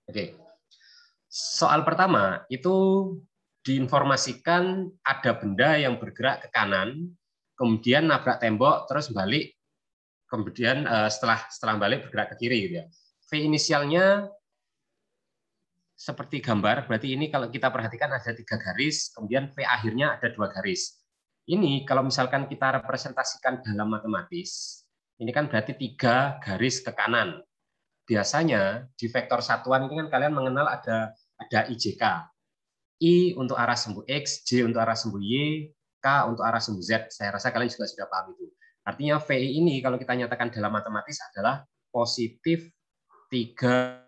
Oke. Soal pertama itu diinformasikan ada benda yang bergerak ke kanan, kemudian nabrak tembok, terus balik, kemudian setelah balik bergerak ke kiri. Gitu ya. V inisialnya seperti gambar, berarti ini kalau kita perhatikan ada 3 garis, kemudian V akhirnya ada 2 garis. Ini kalau misalkan kita representasikan dalam matematis, ini kan berarti 3 garis ke kanan. Biasanya di vektor satuan ini kan kalian mengenal ada IJK. I untuk arah sumbu X, J untuk arah sumbu Y, K untuk arah sumbu Z. Saya rasa kalian juga sudah paham itu. Artinya VI ini kalau kita nyatakan dalam matematis adalah positif 3,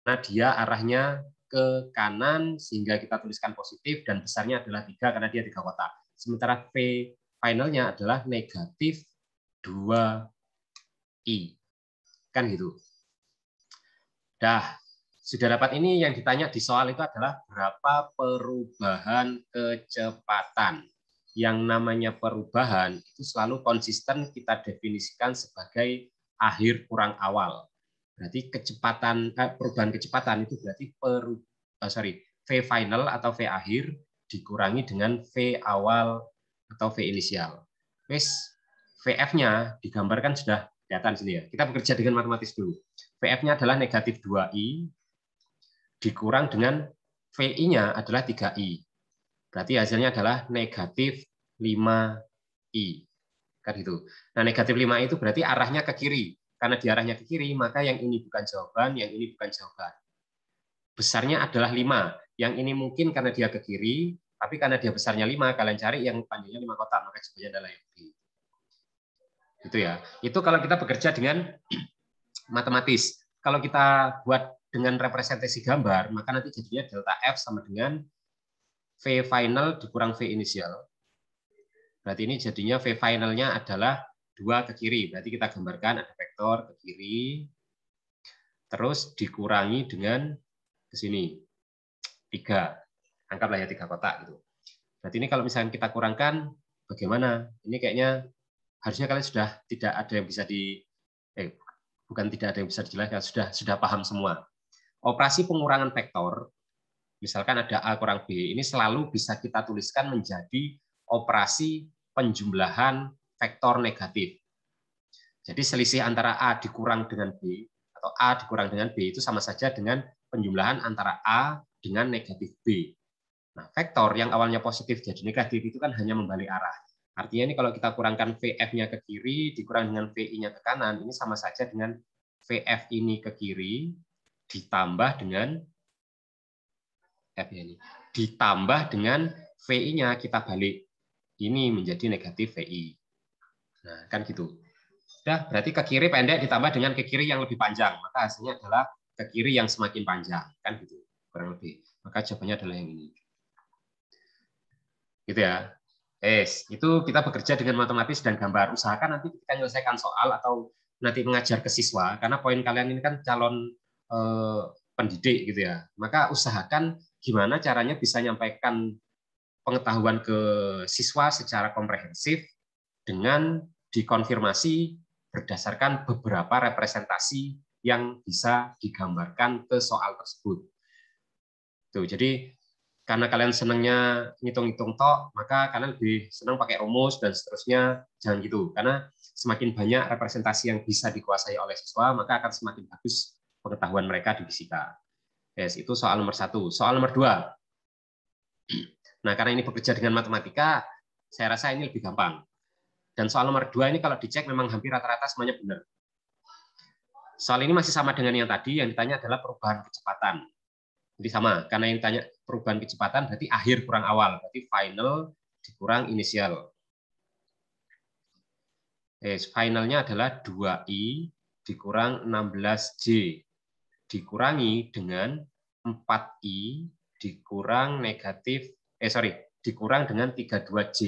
karena dia arahnya ke kanan sehingga kita tuliskan positif, dan besarnya adalah 3 karena dia 3 kotak. Sementara V finalnya adalah negatif 2I. Kan gitu. Dah, sudah dapat ini. Yang ditanya di soal itu adalah berapa perubahan kecepatan. Yang namanya perubahan itu selalu konsisten kita definisikan sebagai akhir kurang awal. Berarti perubahan kecepatan itu berarti V final atau V akhir dikurangi dengan V awal atau V inisial. VF-nya digambarkan sudah kelihatan sini ya. Kita bekerja dengan matematis dulu. VF-nya adalah negatif 2I dikurang dengan VI-nya adalah 3I. Berarti hasilnya adalah negatif 5I. Kan itu. Nah, negatif 5I itu berarti arahnya ke kiri. Karena di arahnya ke kiri, maka yang ini bukan jawaban, yang ini bukan jawaban. Besarnya adalah 5. Yang ini mungkin karena dia ke kiri, tapi karena dia besarnya 5, kalian cari yang panjangnya 5 kotak, maka jawabannya adalah yang B. Itu ya. Itu kalau kita bekerja dengan matematis. Kalau kita buat dengan representasi gambar, maka nanti jadinya delta F sama dengan V final dikurang V inisial. Berarti ini jadinya V finalnya adalah 2 ke kiri. Berarti kita gambarkan ada vektor ke kiri, terus dikurangi dengan ke sini 3. Anggaplah ya 3 kotak gitu. Berarti ini kalau misalnya kita kurangkan, bagaimana? Ini kayaknya harusnya kalian sudah tidak ada yang bisa bukan tidak ada yang bisa dijelaskan, sudah paham semua. Operasi pengurangan vektor, misalkan ada A kurang B, ini selalu bisa kita tuliskan menjadi operasi penjumlahan vektor negatif. Jadi selisih antara A dikurang dengan B, atau A dikurang dengan B, itu sama saja dengan penjumlahan antara A dengan negatif B. Nah, vektor yang awalnya positif jadi negatif itu kan hanya membalik arah. Artinya ini kalau kita kurangkan VF-nya ke kiri, dikurang dengan VI-nya ke kanan, ini sama saja dengan VF ini ke kiri, ditambah dengan F ini, ditambah dengan VI-nya kita balik. Ini menjadi negatif VI. Nah, kan gitu. Sudah, berarti ke kiri pendek ditambah dengan ke kiri yang lebih panjang. Maka hasilnya adalah ke kiri yang semakin panjang. Kan gitu, kurang lebih. Maka jawabannya adalah yang ini. Gitu ya. Itu kita bekerja dengan matematis dan gambar. Usahakan nanti kita menyelesaikan soal atau nanti mengajar ke siswa, karena poin kalian ini kan calon pendidik gitu ya. Maka usahakan gimana caranya bisa menyampaikan pengetahuan ke siswa secara komprehensif dengan dikonfirmasi berdasarkan beberapa representasi yang bisa digambarkan ke soal tersebut. Tuh, jadi karena kalian senangnya ngitung-ngitung tok, maka kalian lebih senang pakai rumus dan seterusnya. Jangan gitu, karena semakin banyak representasi yang bisa dikuasai oleh siswa, maka akan semakin bagus pengetahuan mereka di fisika. Itu soal nomor 1. Soal nomor 2. Nah, karena ini bekerja dengan matematika, saya rasa ini lebih gampang. Dan soal nomor 2 ini kalau dicek memang hampir rata-rata semuanya benar. Soal ini masih sama dengan yang tadi, yang ditanya adalah perubahan kecepatan. Jadi sama, karena yang tanya perubahan kecepatan berarti akhir kurang awal, berarti final dikurang inisial. Finalnya adalah 2I dikurang 16J, dikurangi dengan 4I dikurang dikurang dengan 32J.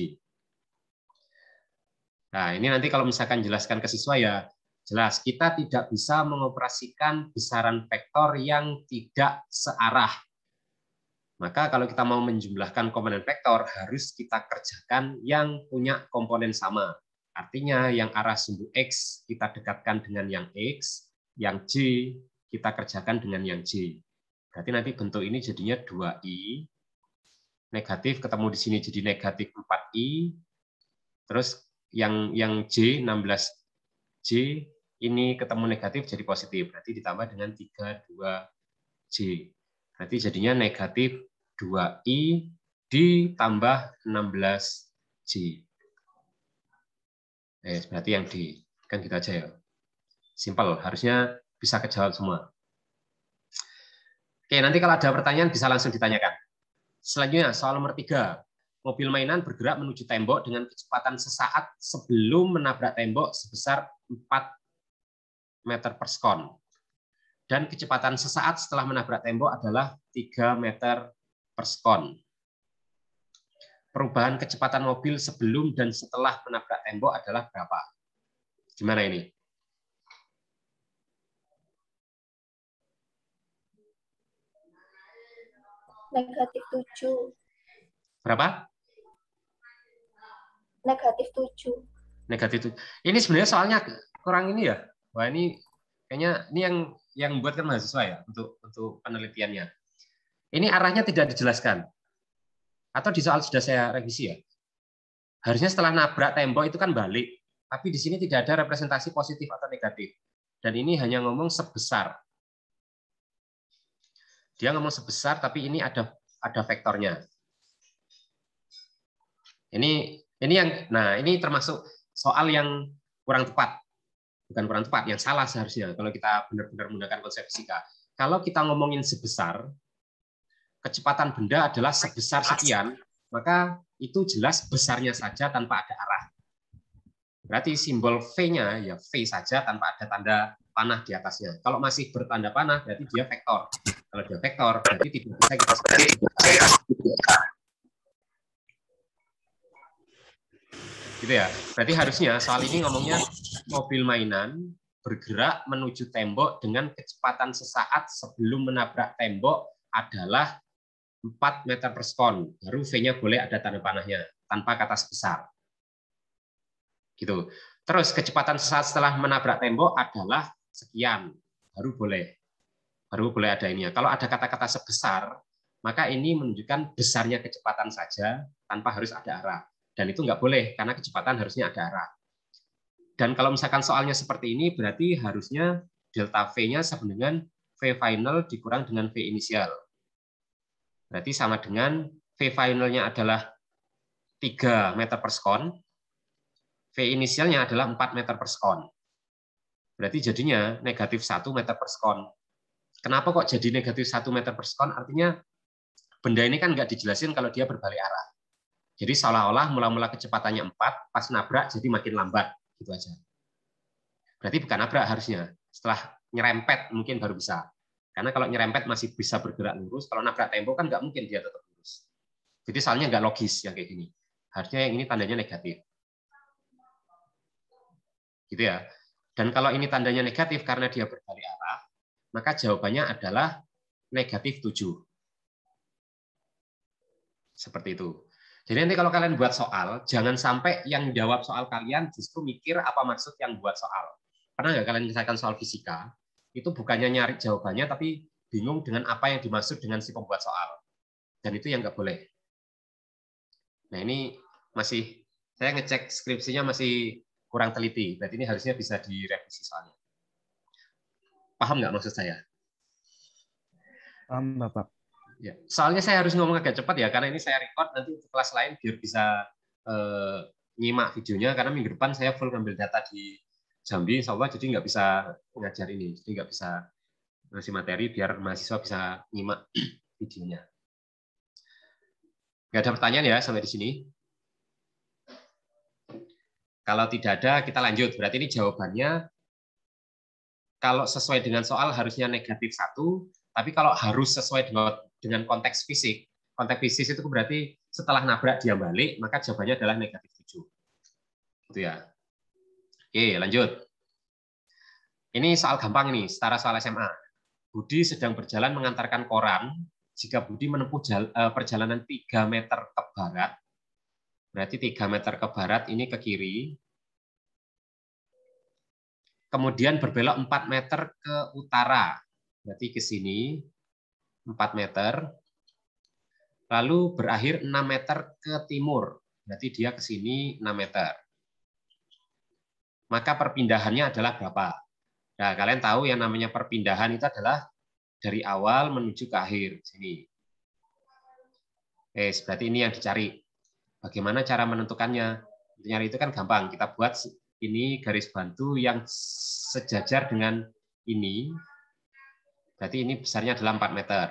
Nah, ini nanti kalau misalkan jelaskan ke siswa ya, jelas, kita tidak bisa mengoperasikan besaran vektor yang tidak searah. Maka kalau kita mau menjumlahkan komponen vektor, harus kita kerjakan yang punya komponen sama. Artinya yang arah sumbu X kita dekatkan dengan yang X, yang J kita kerjakan dengan yang J. Berarti nanti bentuk ini jadinya 2I, negatif ketemu di sini jadi negatif 4I, terus yang J, 16J, ini ketemu negatif jadi positif, berarti ditambah dengan 32J. Berarti jadinya negatif 2I ditambah 16J. Berarti yang D. Kan gitu aja ya. Simple, harusnya bisa kejawab semua. Oke, nanti kalau ada pertanyaan bisa langsung ditanyakan. Selanjutnya, soal nomor 3. Mobil mainan bergerak menuju tembok dengan kecepatan sesaat sebelum menabrak tembok sebesar 4 meter per sekon. Dan kecepatan sesaat setelah menabrak tembok adalah 3 meter per sekon. Perubahan kecepatan mobil sebelum dan setelah menabrak tembok adalah berapa? Gimana ini? Negatif 7. Berapa? Negatif 7. Negatif 7. Ini sebenarnya soalnya kurang ini ya. Wah, ini kayaknya ini yang membuatkan mahasiswa ya untuk penelitiannya. Ini arahnya tidak dijelaskan. Atau di soal sudah saya revisi ya. Harusnya setelah nabrak tembok itu kan balik. Tapi di sini tidak ada representasi positif atau negatif. Dan ini hanya ngomong sebesar. Dia ngomong sebesar, tapi ini ada vektornya. Ini ini termasuk soal yang kurang tepat. Bukan kurang tepat, yang salah seharusnya kalau kita benar-benar menggunakan konsep fisika. Kalau kita ngomongin sebesar, kecepatan benda adalah sebesar sekian, maka itu jelas besarnya saja tanpa ada arah. Berarti simbol V-nya ya V saja tanpa ada tanda panah di atasnya. Kalau masih bertanda panah, berarti dia vektor. Kalau dia vektor, berarti tidak bisa kita sebut. Gitu ya. Berarti harusnya soal ini ngomongnya mobil mainan bergerak menuju tembok dengan kecepatan sesaat sebelum menabrak tembok adalah 4 meter per sekon. Baru V-nya boleh ada tanda panahnya, tanpa kata sebesar. Gitu. Terus kecepatan sesaat setelah menabrak tembok adalah sekian. Baru boleh ada ini. Kalau ada kata-kata sebesar, maka ini menunjukkan besarnya kecepatan saja tanpa harus ada arah. Dan itu nggak boleh, karena kecepatan harusnya ada arah. Dan kalau misalkan soalnya seperti ini, berarti harusnya delta V-nya sama dengan V final dikurang dengan V inisial. Berarti sama dengan V finalnya adalah 3 meter per sekon, V inisialnya adalah 4 meter per sekon. Berarti jadinya negatif 1 meter per sekon. Kenapa kok jadi negatif 1 meter per sekon? Artinya benda ini kan nggak dijelasin kalau dia berbalik arah. Jadi seolah-olah mula-mula kecepatannya 4, pas nabrak jadi makin lambat. Gitu aja. Berarti bukan nabrak harusnya. Setelah nyerempet mungkin baru bisa. Karena kalau nyerempet masih bisa bergerak lurus, kalau nabrak tembok kan nggak mungkin dia tetap lurus. Jadi soalnya nggak logis yang kayak gini. Harusnya yang ini tandanya negatif. Gitu ya. Dan kalau ini tandanya negatif karena dia berbalik arah, maka jawabannya adalah negatif 7. Seperti itu. Jadi nanti kalau kalian buat soal, jangan sampai yang jawab soal kalian justru mikir apa maksud yang buat soal. Pernah nggak kalian misalkan soal fisika, itu bukannya nyari jawabannya, tapi bingung dengan apa yang dimaksud dengan si pembuat soal. Dan itu yang nggak boleh. Nah ini masih, saya ngecek skripsinya masih kurang teliti, berarti ini harusnya bisa direvisi soalnya. Paham nggak maksud saya? Paham, Bapak. Ya, soalnya saya harus ngomong agak cepat ya, karena ini saya record nanti untuk kelas lain biar bisa nyimak videonya, karena minggu depan saya full ngambil data di Jambi, insya Allah, jadi nggak bisa ngajar ini, jadi nggak bisa ngasih materi biar mahasiswa bisa nyimak videonya. Nggak ada pertanyaan ya sampai di sini? Kalau tidak ada, kita lanjut. Berarti ini jawabannya, kalau sesuai dengan soal harusnya negatif 1, tapi kalau harus sesuai dengan konteks fisik itu berarti setelah nabrak dia balik, maka jawabannya adalah negatif 7. Gitu ya. Oke, lanjut. Ini soal gampang nih, setara soal SMA. Budi sedang berjalan mengantarkan koran. Jika Budi menempuh perjalanan 3 meter ke barat, berarti 3 meter ke barat ini ke kiri, kemudian berbelok 4 meter ke utara. berarti ke sini 4 meter, lalu berakhir 6 meter ke timur, berarti dia ke sini 6 meter. Maka perpindahannya adalah berapa? Nah, kalian tahu yang namanya perpindahan itu adalah dari awal menuju ke akhir. Sini. Berarti ini yang dicari. Bagaimana cara menentukannya? Nyari itu kan gampang. Kita buat ini garis bantu yang sejajar dengan ini. Berarti ini besarnya adalah 4 meter.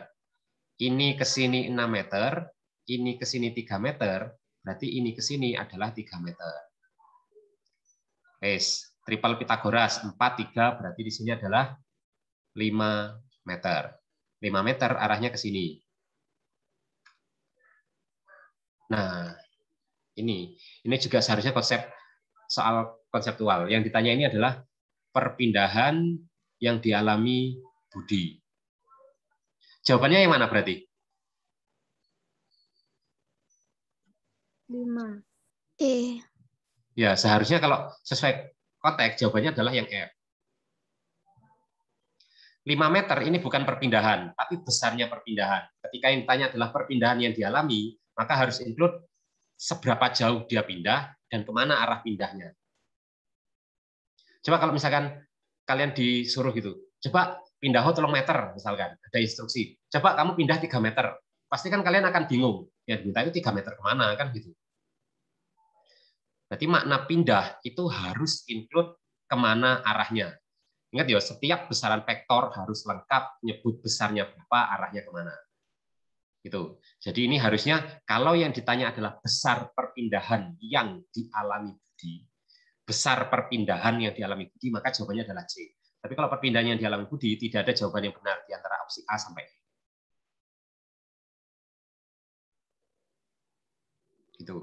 Ini ke sini 6 meter, ini ke sini 3 meter, berarti ini ke sini adalah 3 meter. Triple Pitagoras 4, 3, berarti di sini adalah 5 meter. 5 meter arahnya ke sini. Nah, ini juga seharusnya soal konseptual. Yang ditanya ini adalah perpindahan yang dialami Budi. Jawabannya yang mana berarti? 5. Ya, seharusnya kalau sesuai konteks, jawabannya adalah yang F. 5 meter ini bukan perpindahan, tapi besarnya perpindahan. Ketika yang ditanya adalah perpindahan yang dialami, maka harus include seberapa jauh dia pindah dan kemana arah pindahnya. Coba kalau misalkan kalian disuruh gitu, coba pindah 3 meter, misalkan, ada instruksi. Coba kamu pindah 3 meter. Pasti kan kalian akan bingung. Ya, minta itu 3 meter kemana, kan gitu. Berarti makna pindah itu harus include kemana arahnya. Ingat ya, setiap besaran vektor harus lengkap, nyebut besarnya berapa, arahnya kemana. Gitu. Jadi ini harusnya, kalau yang ditanya adalah besar perpindahan yang dialami Budi, besar perpindahan yang dialami Budi, maka jawabannya adalah C. Tapi kalau perpindahan yang dialami Budi, tidak ada jawaban yang benar di antara opsi A sampai E. Gitu.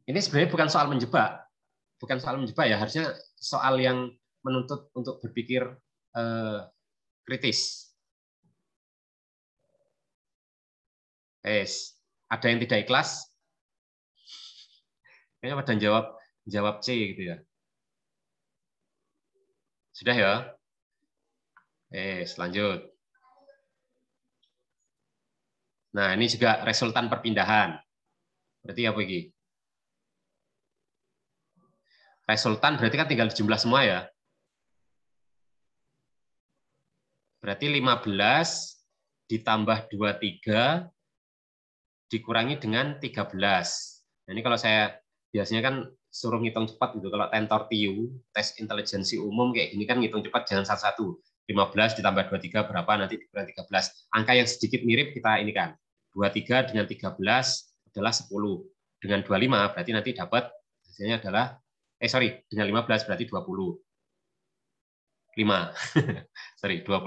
Ini sebenarnya bukan soal menjebak. Bukan soal menjebak ya, harusnya soal yang menuntut untuk berpikir kritis. Ada yang tidak ikhlas? Kayaknya pada jawab C gitu ya. Sudah ya? Lanjut. Nah, ini juga resultan perpindahan. Berarti apa ini? Resultan berarti kan tinggal jumlah semua ya. Berarti 15 ditambah 23 dikurangi dengan 13. Nah, ini kalau saya biasanya kan suruh ngitung cepat gitu. Kalau tentor TIU, tes intelijensi umum kayak gini kan ngitung cepat jangan satu-satu. 15 ditambah 23 berapa, nanti dikurangi 13. Angka yang sedikit mirip kita ini kan. 23 dengan 13 adalah 10. Dengan 25 berarti nanti dapat hasilnya adalah dengan 15 berarti 20. 5. Sorry, 25.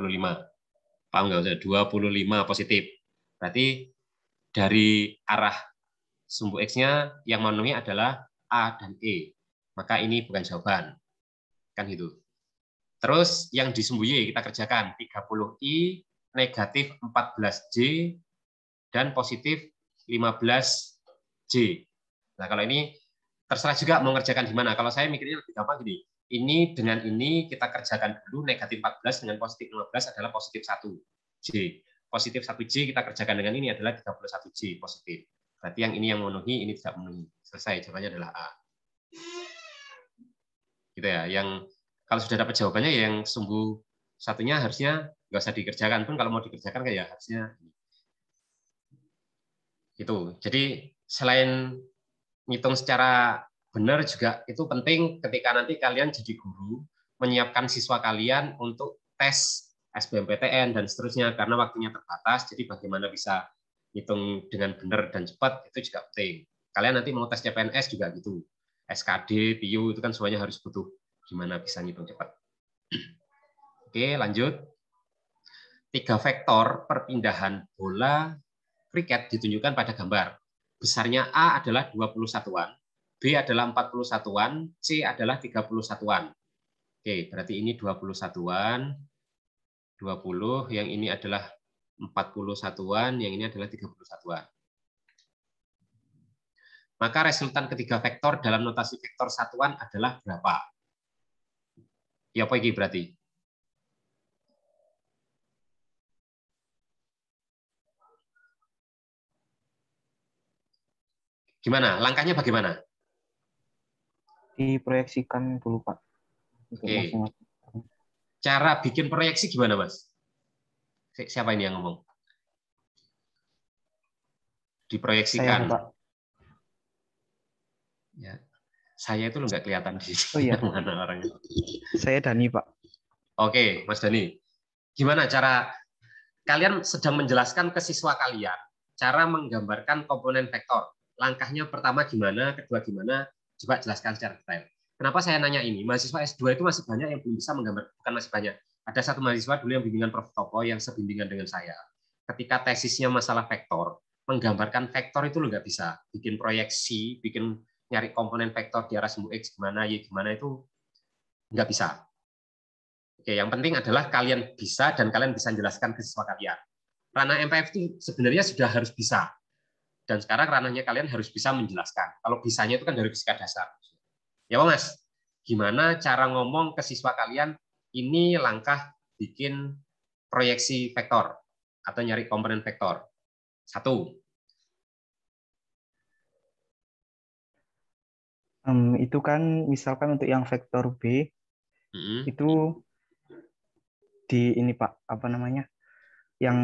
Paham nggak usah? 25 positif. Berarti dari arah sumbu X-nya yang memenuhi adalah A dan E. Maka ini bukan jawaban. Kan gitu. Terus yang di sumbu Y kita kerjakan. 30I, negatif 14J, dan positif 15J. Nah, kalau ini terserah juga mau ngerjakan di mana. Kalau saya mikirnya lebih gampang gini. Ini dengan ini kita kerjakan dulu, negatif 14 dengan positif 15 adalah positif 1J. Positif 1J kita kerjakan dengan ini adalah 31J positif. Berarti yang ini yang memenuhi, ini tidak memenuhi. Selesai, jawabannya adalah A. Gitu ya. Yang kalau sudah dapat jawabannya, yang sumbu satunya harusnya nggak usah dikerjakan. Pun kalau mau dikerjakan kayak harusnya itu. Jadi selain ngitung secara benar juga itu penting ketika nanti kalian jadi guru menyiapkan siswa kalian untuk tes SBMPTN dan seterusnya karena waktunya terbatas. Jadi bagaimana bisa hitung dengan benar dan cepat itu juga penting. Kalian nanti mau tes CPNS juga gitu. SKD, TIU itu kan semuanya harus butuh gimana bisa ngitung cepat. Oke, lanjut. 3 vektor perpindahan bola kriket ditunjukkan pada gambar. Besarnya A adalah 20 satuan, B adalah 40 satuan, C adalah 30 satuan. Oke, berarti ini 20 satuan, 20, yang ini adalah 40 satuan, yang ini adalah 30 satuan. Maka resultan ketiga vektor dalam notasi vektor satuan adalah berapa? Ya apa ini berarti? Gimana? Langkahnya bagaimana? Diproyeksikan dulu, Pak. Untuk Oke. masing-masing. Cara bikin proyeksi gimana, Mas? Siapa ini yang ngomong? Diproyeksikan. Saya, Pak. Ya. Saya itu nggak kelihatan di Oh iya. mana orangnya. Saya Dani, Pak. Oke, Mas Dani. Gimana cara kalian sedang menjelaskan ke siswa kalian cara menggambarkan komponen vektor? Langkahnya pertama gimana, kedua gimana? Coba jelaskan secara detail. Kenapa saya nanya ini? Mahasiswa S2 itu masih banyak yang belum bisa menggambar, bukan masih banyak. Ada satu mahasiswa dulu yang bimbingan Prof. Topo yang sebimbingan dengan saya. Ketika tesisnya masalah vektor, menggambarkan vektor itu lo nggak bisa. Bikin proyeksi, bikin nyari komponen vektor di arah sumbu X gimana, Y gimana itu nggak bisa. Oke, yang penting adalah kalian bisa dan kalian bisa menjelaskan ke siswa kalian. Ranah MPF itu sebenarnya sudah harus bisa. Dan sekarang ranahnya kalian harus bisa menjelaskan. Kalau bisanya itu kan dari fisika dasar. Ya, Mas, gimana cara ngomong ke siswa kalian, ini langkah bikin proyeksi vektor atau nyari komponen vektor. 1. Itu kan misalkan untuk yang vektor B, itu di ini Pak, apa namanya? Yang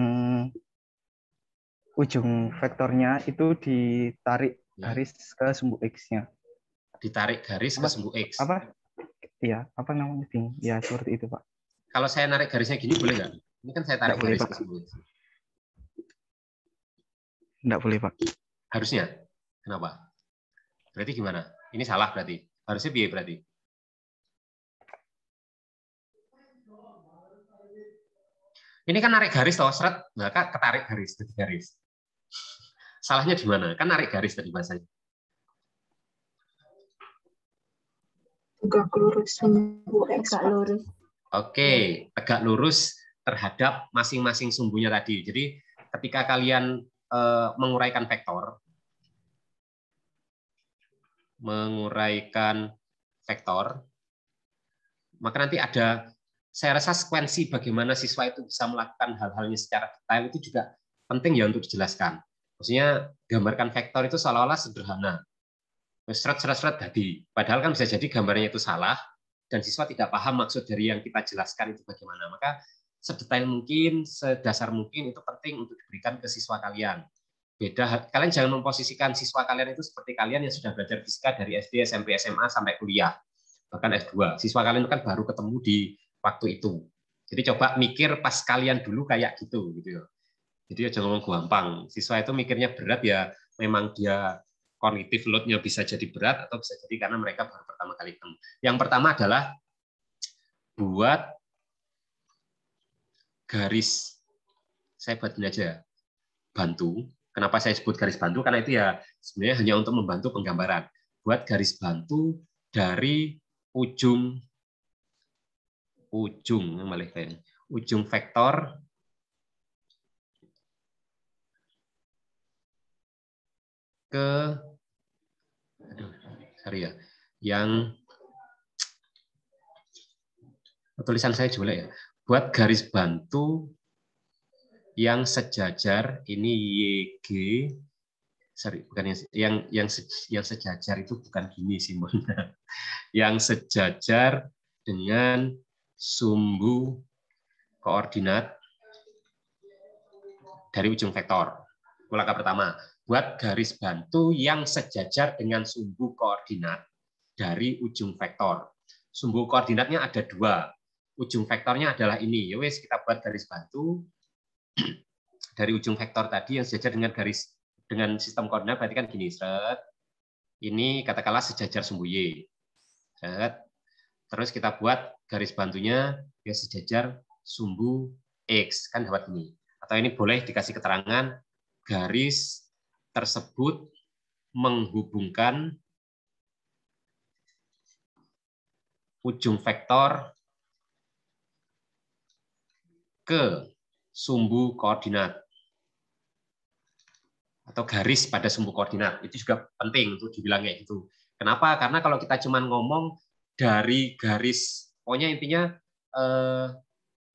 ujung vektornya itu ditarik garis ke sumbu X-nya. Ditarik garis ke sumbu X. Apa? Iya, apa namanya? Ya, seperti itu, Pak. Kalau saya narik garisnya gini boleh nggak? Ini kan saya tarik garis ke sumbu X. Nggak boleh, Pak. Harusnya. Kenapa? Berarti gimana? Ini salah berarti. Harusnya biaya berarti. Ini kan narik garis toh, seret, maka ketarik garis, jadi garis. Salahnya di mana? Kan narik garis tadi bahasanya. Tegak lurus sumbu X. Tegak lurus. Oke, tegak lurus terhadap masing-masing sumbunya tadi. Jadi ketika kalian menguraikan vektor, maka nanti ada, saya rasa sekuensi bagaimana siswa itu bisa melakukan hal-halnya secara detail itu juga penting ya untuk dijelaskan. Maksudnya gambarkan vektor itu seolah-olah sederhana. Seret-seret tadi. Padahal kan bisa jadi gambarnya itu salah dan siswa tidak paham maksud dari yang kita jelaskan itu bagaimana. Maka sedetail mungkin, sedasar mungkin itu penting untuk diberikan ke siswa kalian. Beda, kalian jangan memposisikan siswa kalian itu seperti kalian yang sudah belajar fisika dari SD, SMP, SMA sampai kuliah, bahkan S2. Siswa kalian itu kan baru ketemu di waktu itu. Jadi coba mikir pas kalian dulu kayak gitu ya. Jadi jangan ngomong gampang. Siswa itu mikirnya berat ya, memang dia kognitif load-nya bisa jadi berat atau bisa jadi karena mereka baru pertama kali ketemu. Yang pertama adalah buat garis. Saya buat ini aja, bantu. Kenapa saya sebut garis bantu? Karena itu ya sebenarnya hanya untuk membantu penggambaran. Buat garis bantu dari ujung vektor ke, yang tulisan saya jelek ya. Buat garis bantu yang sejajar, ini YG, bukan yang sejajar itu bukan gini sih, yang sejajar dengan sumbu koordinat dari ujung vektor. Langkah pertama, buat garis bantu yang sejajar dengan sumbu koordinat dari ujung vektor. Sumbu koordinatnya ada 2. Ujung vektornya adalah ini. Ya wes, kita buat garis bantu dari ujung vektor tadi yang sejajar dengan sistem koordinat, berarti kan gini, set. Ini katakanlah sejajar sumbu Y. Set. Terus kita buat garis bantunya yang sejajar sumbu X, kan dapat ini. Atau ini boleh dikasih keterangan garis tersebut menghubungkan ujung vektor ke sumbu koordinat atau garis pada sumbu koordinat. Itu juga penting untuk dibilang kayak gitu. Kenapa? Karena kalau kita cuma ngomong dari garis, pokoknya intinya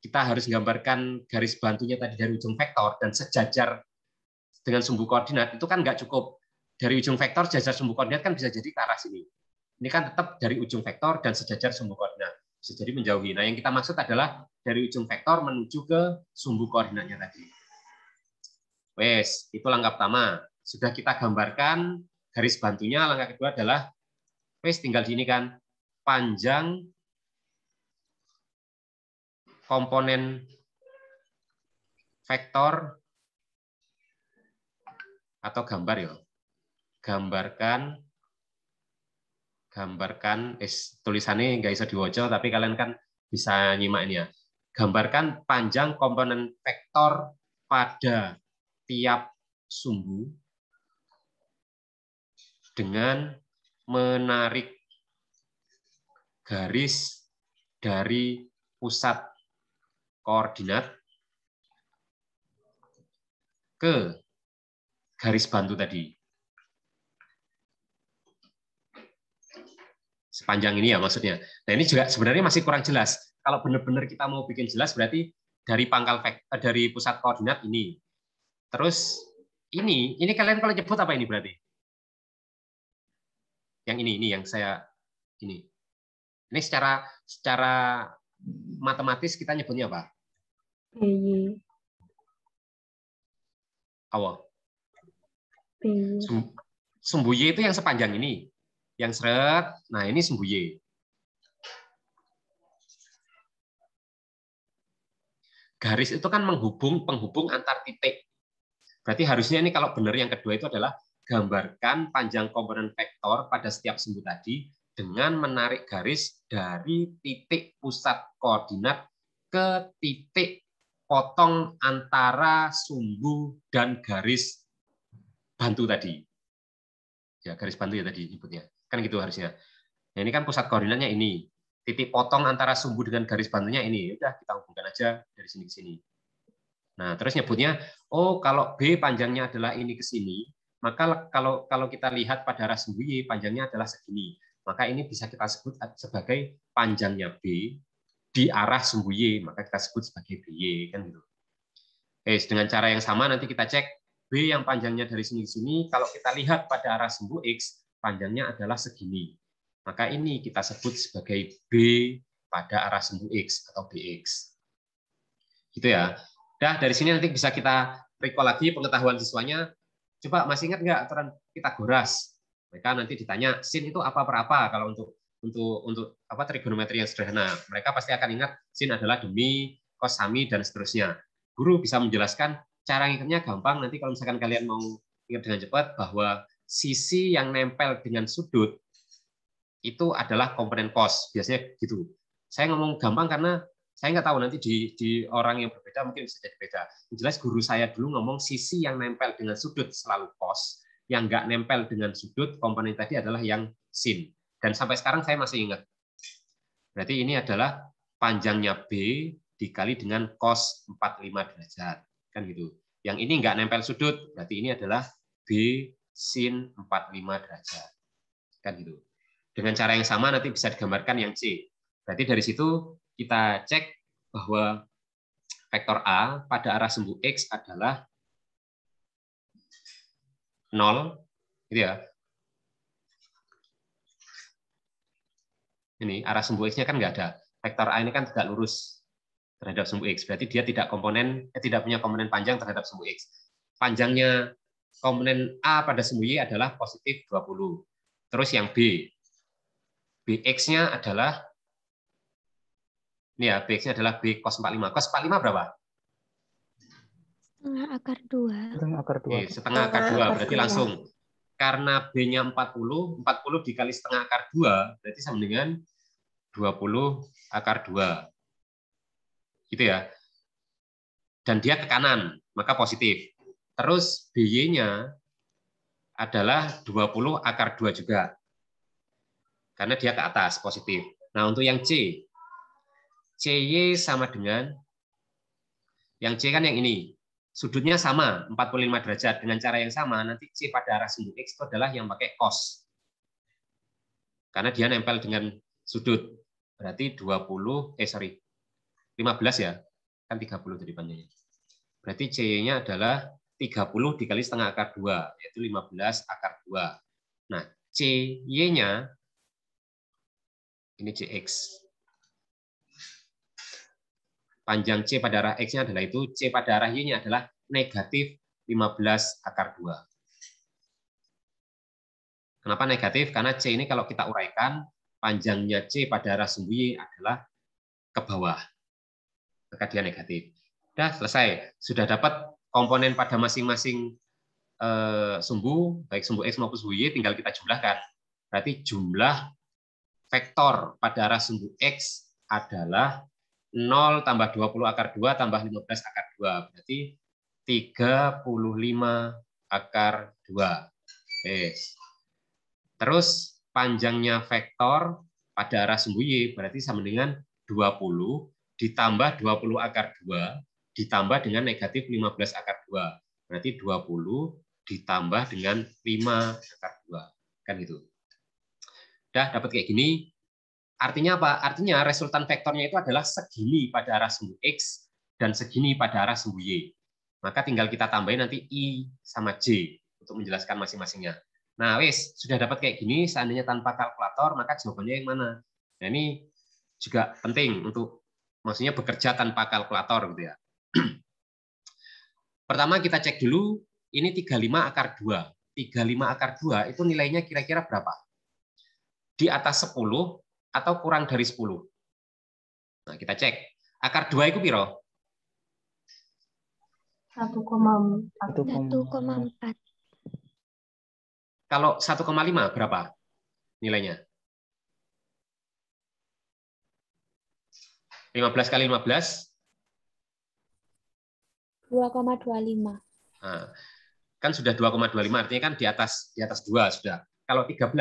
kita harus menggambarkan garis bantunya tadi dari ujung vektor dan sejajar dengan sumbu koordinat, itu kan nggak cukup. dari ujung vektor jajar sumbu koordinat kan bisa jadi ke arah sini. Ini kan tetap dari ujung vektor dan sejajar sumbu koordinat. Bisa jadi menjauhi. Nah, yang kita maksud adalah dari ujung vektor menuju ke sumbu koordinatnya tadi. Wes, itu langkah pertama. Sudah kita gambarkan garis bantunya. Langkah kedua adalah wes tinggal di ini kan panjang komponen vektor atau gambar ya. Gambarkan tulisannya nggak bisa diwaca tapi kalian kan bisa nyimak ini ya. Gambarkan panjang komponen vektor pada tiap sumbu dengan menarik garis dari pusat koordinat ke garis bantu tadi. Sepanjang ini ya maksudnya. Nah, ini juga sebenarnya masih kurang jelas. Kalau benar-benar kita mau bikin jelas berarti dari pangkal vektor, dari pusat koordinat ini. Terus ini kalian kalau nyebut apa ini berarti? Yang ini yang saya ini. Ini secara matematis kita nyebutnya apa? PY. Awal. PY. Sumbu Y itu yang sepanjang ini. Yang seret, nah ini sumbu Y. Garis itu kan penghubung antar titik. Berarti harusnya ini kalau benar yang kedua itu adalah gambarkan panjang komponen vektor pada setiap sumbu tadi dengan menarik garis dari titik pusat koordinat ke titik potong antara sumbu dan garis bantu tadi. Ya, garis bantu ya tadi nyebutnya. Kan gitu harusnya. Nah, ini kan pusat koordinatnya ini. Titik potong antara sumbu dengan garis bantunya ini. Udah kita hubungkan aja dari sini ke sini. Nah, terus nyebutnya, oh kalau B panjangnya adalah ini ke sini, maka kalau kita lihat pada arah sumbu Y panjangnya adalah segini. Maka ini bisa kita sebut sebagai panjangnya B di arah sumbu Y, maka kita sebut sebagai BY kan gitu. Dengan cara yang sama nanti kita cek B yang panjangnya dari sini ke sini, kalau kita lihat pada arah sumbu X, panjangnya adalah segini. Maka ini kita sebut sebagai B pada arah sumbu X atau BX. Gitu ya. Nah, dari sini nanti bisa kita recall lagi pengetahuan siswanya. Coba masih ingat nggak aturan Pitagoras? Mereka nanti ditanya sin itu apa per apa kalau untuk apa trigonometri yang sederhana. Mereka pasti akan ingat sin adalah demi, cos sami dan seterusnya. Guru bisa menjelaskan cara ingatnya gampang. Nanti kalau misalkan kalian mau ingat dengan cepat bahwa sisi yang nempel dengan sudut itu adalah komponen cos. Biasanya gitu. Saya ngomong gampang karena saya nggak tahu nanti di orang yang berbeda mungkin bisa jadi beda. Yang jelas guru saya dulu ngomong sisi yang nempel dengan sudut selalu cos. Yang nggak nempel dengan sudut komponen tadi adalah yang sin. Dan sampai sekarang saya masih ingat. Berarti ini adalah panjangnya B dikali dengan cos 45 derajat. Kan gitu. Yang ini nggak nempel sudut, berarti ini adalah B sin 45 derajat. Kan gitu. Dengan cara yang sama nanti bisa digambarkan yang C. Berarti dari situ kita cek bahwa vektor A pada arah sumbu X adalah 0, gitu ya. Ini arah sumbu X-nya kan nggak ada. Vektor A ini kan tegak lurus terhadap sumbu X. Berarti dia tidak punya komponen panjang terhadap sumbu X. Panjangnya komponen A pada sumbu Y adalah positif 20. Terus yang B. Bx-nya adalah ini ya, Bx-nya adalah B cos 45. Cos 45 berapa? Setengah akar 2. Setengah akar 2. Setengah akar 2. Berarti langsung. Karena B-nya 40 dikali setengah akar 2, berarti sama dengan 20 akar 2. Gitu ya. Dan dia ke kanan, maka positif. Terus BY-nya adalah 20 akar 2 juga. Karena dia ke atas, positif. Nah, untuk yang C, CY sama dengan, yang C kan yang ini. Sudutnya sama, 45 derajat. Dengan cara yang sama, nanti C pada arah sumbu X itu adalah yang pakai cos. Karena dia nempel dengan sudut. Berarti 15 ya. Kan 30 tadi panjangnya. Berarti C-nya adalah 30 dikali setengah akar 2, yaitu 15 akar 2. Nah, CY-nya, ini CX. Panjang C pada arah X-nya adalah itu, C pada arah Y-nya adalah negatif 15 akar 2. Kenapa negatif? Karena C ini kalau kita uraikan, panjangnya C pada arah sumbu Y adalah ke bawah. Maka dia negatif. Sudah selesai. Sudah dapat komponen pada masing-masing sumbu, baik sumbu X maupun sumbu Y, tinggal kita jumlahkan. Berarti jumlah vektor pada arah sumbu X adalah 0 tambah 20 akar 2 tambah 15 akar 2. Berarti 35 akar 2. Yes. Terus panjangnya vektor pada arah sumbu Y berarti sama dengan 20 ditambah 20 akar 2 ditambah dengan negatif 15 akar 2. Berarti 20 ditambah dengan 5 akar 2. Kan gitu. Udah dapat kayak gini. Artinya apa? Artinya resultan vektornya itu adalah segini pada arah sumbu X dan segini pada arah sumbu Y. Maka tinggal kita tambahin nanti I sama J untuk menjelaskan masing-masingnya. Nah, wis, sudah dapat kayak gini, seandainya tanpa kalkulator, maka jawabannya yang mana? Nah, ini juga penting untuk maksudnya bekerja tanpa kalkulator gitu ya. Pertama kita cek dulu, ini 35 akar 2. 35 akar 2 itu nilainya kira-kira berapa? Di atas 10 atau kurang dari 10? Nah, kita cek. Akar 2 itu piro? 1,4. Kalau 1,5 berapa nilainya? 15 kali 15? 2,25. Nah, kan sudah 2,25, artinya kan di atas 2 sudah. Kalau 13,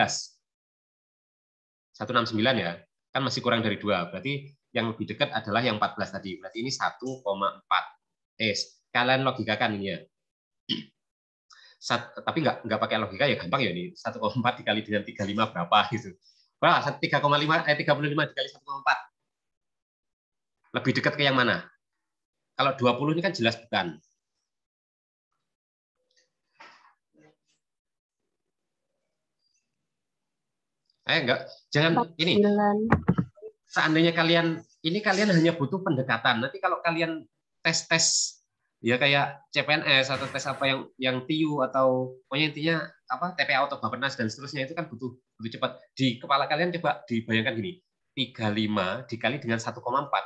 169 ya, kan masih kurang dari 2. Berarti yang lebih dekat adalah yang 14 tadi. Berarti ini 1,4. Kalian logikakan ini ya. Tapi nggak pakai logika ya gampang ya ini. 1,4 dikali dengan 35 berapa gitu. Wah, 35 dikali 1,4. Lebih dekat ke yang mana? Kalau 20 ini kan jelas bukan. Enggak, jangan 49. ini. Seandainya kalian hanya butuh pendekatan. Nanti kalau kalian tes ya kayak CPNS atau tes apa yang TIU atau pokoknya intinya apa TPA atau Bappenas dan seterusnya itu kan butuh cepat. Di kepala kalian coba dibayangkan gini. 35 dikali dengan 1,4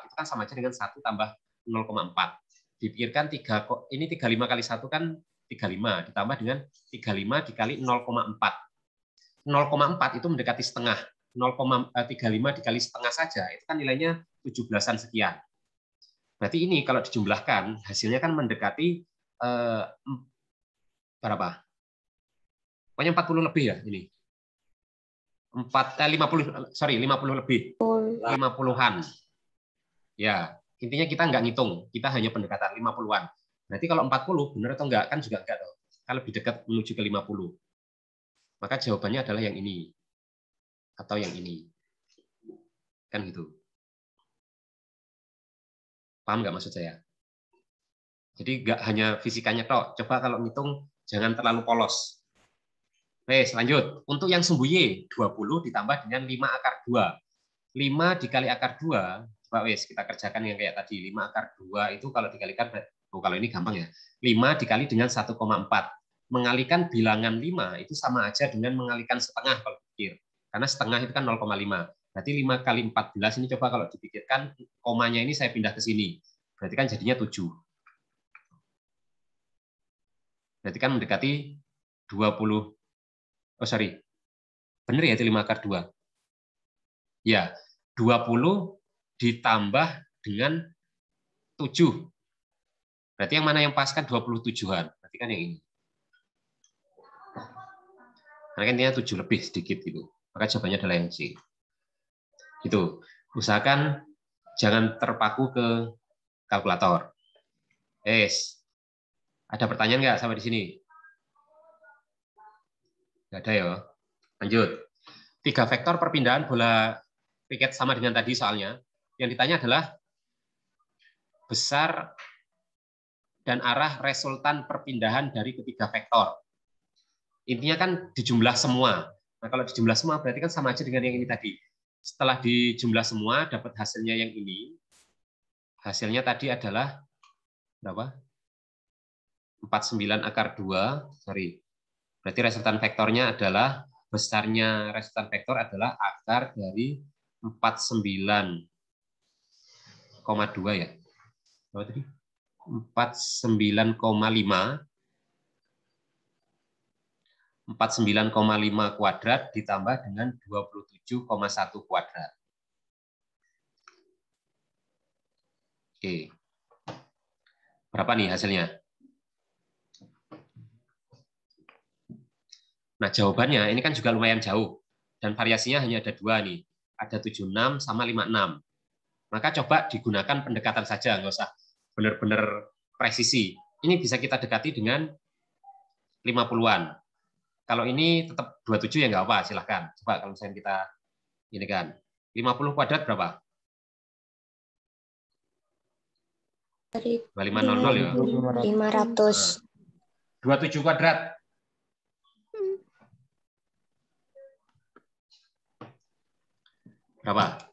itu kan sama aja dengan 1 tambah 0,4. Dipikirkan ini 35 kali 1 kan 35 ditambah dengan 35 dikali 0,4. 0,4 itu mendekati setengah. 0,35 dikali setengah saja itu kan nilainya 17-an sekian. Berarti ini kalau dijumlahkan hasilnya kan mendekati berapa? Pokoknya 40 lebih ya ini. 50 lebih. 50-an. Ya, intinya kita nggak ngitung, kita hanya pendekatan 50-an. Berarti kalau 40 benar atau enggak kan juga enggak tahu. Kan lebih dekat menuju ke 50. Maka jawabannya adalah yang ini atau yang ini. Kan gitu. Paham nggak maksud saya? Jadi nggak hanya fisikanya tok. Coba kalau ngitung jangan terlalu polos. Oke, lanjut. Untuk yang sumbu Y, 20 ditambah dengan 5 akar 2. 5 dikali akar 2, coba wes kita kerjakan yang kayak tadi. 5 akar 2 itu kalau dikalikan, kalau ini gampang ya. 5 dikali dengan 1,4. Mengalikan bilangan 5 itu sama aja dengan mengalikan setengah kalau pikir. Karena setengah itu kan 0,5. Berarti 5 kali 14 ini coba kalau dipikirkan, komanya ini saya pindah ke sini. Berarti kan jadinya 7. Berarti kan mendekati 20. Oh sorry. Benar ya itu 5 akar 2. Ya, 20 ditambah dengan 7. Berarti yang mana yang pas kan 27-an. Berarti kan yang ini. Karena kan intinya 7 lebih sedikit gitu. Maka jawabannya adalah yang C. Gitu. Usahakan jangan terpaku ke kalkulator. Ada pertanyaan nggak sampai di sini? Nggak ada ya. Lanjut. 3 vektor perpindahan bola kriket sama dengan tadi soalnya. Yang ditanya adalah besar dan arah resultan perpindahan dari ketiga vektor. Intinya kan dijumlah semua. Nah, kalau dijumlah semua berarti kan sama aja dengan yang ini tadi. Setelah dijumlah semua, dapat hasilnya yang ini. Hasilnya tadi adalah berapa? 49 akar 2. Sorry. Berarti resultan vektornya adalah, besarnya resultan vektor adalah akar dari 49,2 ya. Berapa tadi? 49,5 kuadrat ditambah dengan 27,1 kuadrat. Oke. Berapa nih hasilnya? Nah, jawabannya ini kan juga lumayan jauh. Dan variasinya hanya ada 2 nih. Ada 76 sama 56. Maka coba digunakan pendekatan saja, nggak usah benar-benar presisi. Ini bisa kita dekati dengan 50-an. Kalau ini tetap 27 ya nggak apa, silahkan. Coba kalau misalnya kita ini kan 50 kuadrat berapa? 2500 ya. 500. 27 kuadrat. Berapa?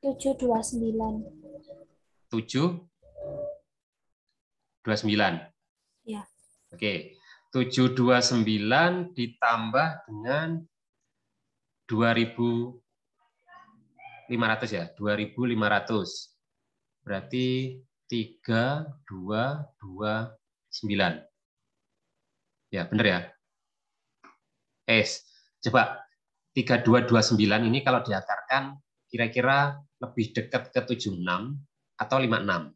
Tujuh 29. 729. Ya. Oke. 729 ditambah dengan 2.500 ya. 2.500. Berarti 3229. Ya, benar ya? Coba 3229 ini kalau diakarkan kira-kira lebih dekat ke 76 atau 56?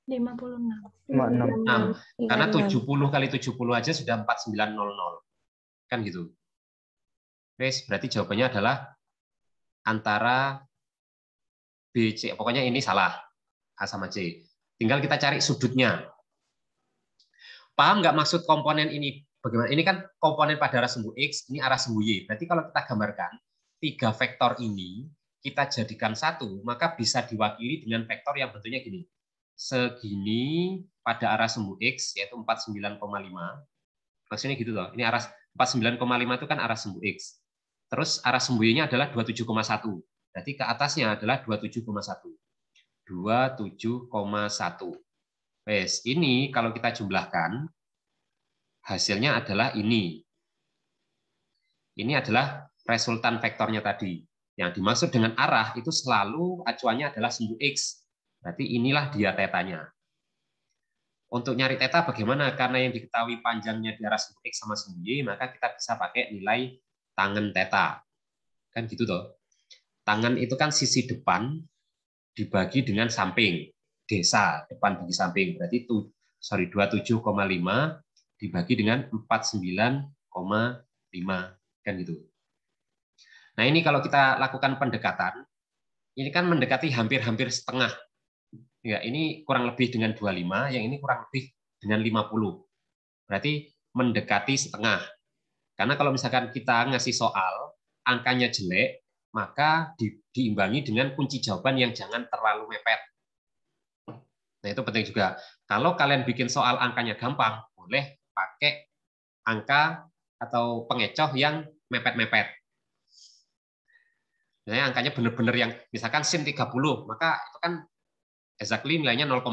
56. 56. Karena 70 kali 70 aja sudah 4900. Kan gitu. Berarti jawabannya adalah antara B, C. Pokoknya ini salah. A sama C. Tinggal kita cari sudutnya. Paham nggak maksud komponen ini? Bagaimana? Ini kan komponen pada arah sumbu X, ini arah sumbu Y. Berarti kalau kita gambarkan, 3 vektor ini kita jadikan satu, maka bisa diwakili dengan vektor yang bentuknya gini. Segini pada arah sumbu X, yaitu 49,5. Maksudnya gitu loh. Ini arah 49,5 itu kan arah sumbu X. Terus arah sumbu Y-nya adalah 27,1. Berarti ke atasnya adalah 27,1. 27,1. Ini kalau kita jumlahkan, hasilnya adalah ini. Ini adalah resultan vektornya tadi. Yang dimaksud dengan arah itu selalu acuannya adalah sumbu X. Berarti inilah dia tetanya. Untuk nyari teta bagaimana? Karena yang diketahui panjangnya di arah sumbu X sama sumbu Y, maka kita bisa pakai nilai tangen teta. Kan gitu toh. Tangen itu kan sisi depan dibagi dengan samping. Desa depan bagi samping. Berarti 27,5 dibagi dengan 49,5. Kan gitu. Nah, ini kalau kita lakukan pendekatan, ini kan mendekati hampir-hampir setengah. Ya, ini kurang lebih dengan 25, yang ini kurang lebih dengan 50. Berarti mendekati setengah. Karena kalau misalkan kita ngasih soal, angkanya jelek, maka diimbangi dengan kunci jawaban yang jangan terlalu mepet. Nah, itu penting juga. Kalau kalian bikin soal angkanya gampang, boleh pakai angka atau pengecoh yang mepet-mepet. Misalnya angkanya benar-benar yang, misalkan sin 30, maka itu kan exactly nilainya 0,5.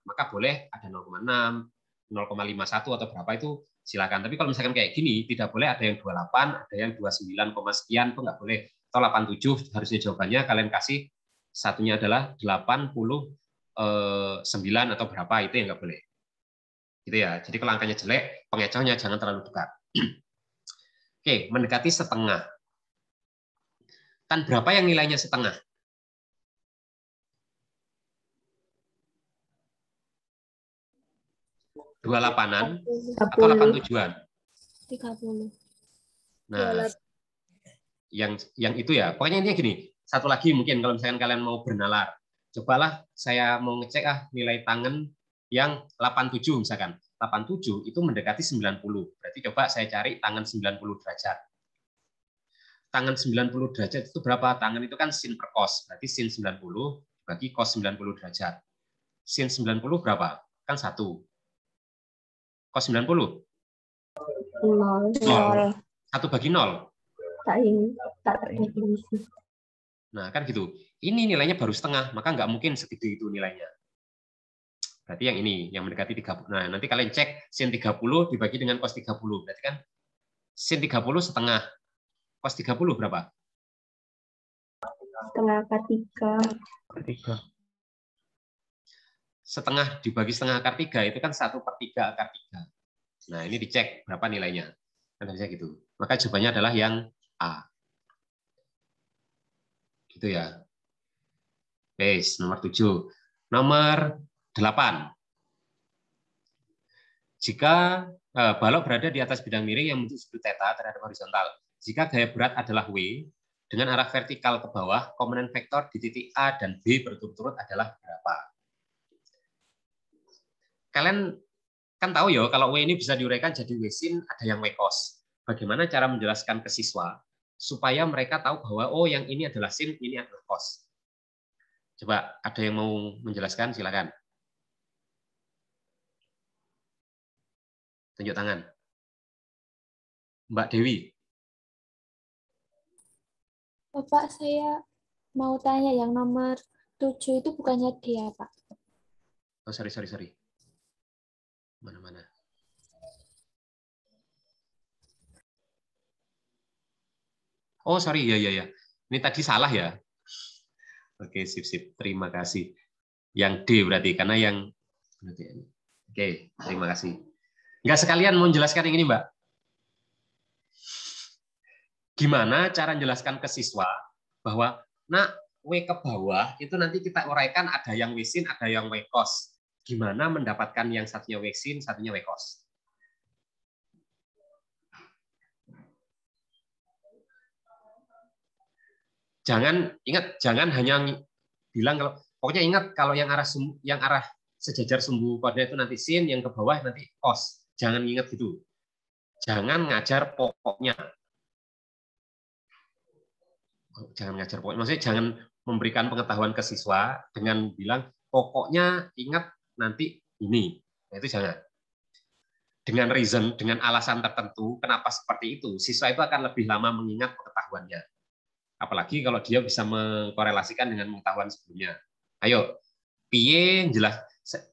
Maka boleh ada 0,6, 0,51 atau berapa itu silakan. Tapi kalau misalkan kayak gini, tidak boleh ada yang 28, ada yang 29, sekian, itu nggak boleh. Atau 87 harusnya jawabannya kalian kasih satunya adalah 89 atau berapa, itu yang nggak boleh. Gitu ya. Jadi kalau angkanya jelek, pengecohnya jangan terlalu dekat. Oke, mendekati setengah. Kan berapa yang nilainya setengah? 28-an atau 87-an? 30. Nah, yang itu ya. Pokoknya intinya gini. Satu lagi mungkin kalau misalkan kalian mau bernalar. Cobalah saya mau ngecek nilai tangen yang 87 misalkan. 87 itu mendekati 90. Berarti coba saya cari tangan 90 derajat. Tangan 90 derajat itu berapa? Tangan itu kan sin per cos. Berarti sin 90 bagi cos 90 derajat. Sin 90 berapa? Kan 1. Cos 90? 0. 1 bagi 0. Tak definisi. Nah, kan gitu. Ini nilainya baru setengah, maka nggak mungkin segede itu nilainya. Berarti yang ini, yang mendekati 30. Nah, nanti kalian cek sin 30 dibagi dengan cos 30. Berarti kan sin 30 setengah. Cos 30 berapa? Setengah akar 3. Setengah dibagi setengah akar 3 itu kan 1/3 akar 3. Nah, ini dicek berapa nilainya. Kan bisa gitu. Maka jawabannya adalah yang A. Gitu ya. Base nomor 7. Nomor 8. Jika balok berada di atas bidang miring yang membentuk sudut theta terhadap horizontal, jika gaya berat adalah W, dengan arah vertikal ke bawah, komponen vektor di titik A dan B berturut-turut adalah berapa? Kalian kan tahu ya, kalau W ini bisa diuraikan jadi W sin, ada yang W cos. Bagaimana cara menjelaskan ke siswa supaya mereka tahu bahwa oh yang ini adalah sin, ini adalah cos. Coba ada yang mau menjelaskan, silakan. Tunjuk tangan. Mbak Dewi. Bapak, saya mau tanya yang nomor 7 itu bukannya D ya, Pak? Oh, sorry. Mana-mana. Oh, sorry, ya. Ini tadi salah ya. Oke, sip. Terima kasih. Yang D berarti, karena yang... Oke, terima kasih. Nggak sekalian mau menjelaskan yang ini, Mbak. Gimana cara menjelaskan ke siswa bahwa, nah, W ke bawah, itu nanti kita uraikan ada yang W sin, ada yang W cos. Gimana mendapatkan yang satunya W sin, satunya W cos? Jangan hanya bilang kalau pokoknya ingat kalau yang arah sejajar sumbu koordinat itu nanti sin, yang ke bawah nanti cos. Jangan ingat gitu. Jangan ngajar pokoknya. Maksudnya jangan memberikan pengetahuan ke siswa dengan bilang pokoknya ingat nanti ini. Nah, itu jangan. Dengan reason, dengan alasan tertentu kenapa seperti itu, siswa itu akan lebih lama mengingat pengetahuannya. Apalagi kalau dia bisa mengkorelasikan dengan pengetahuan sebelumnya. Ayo, piye jelas.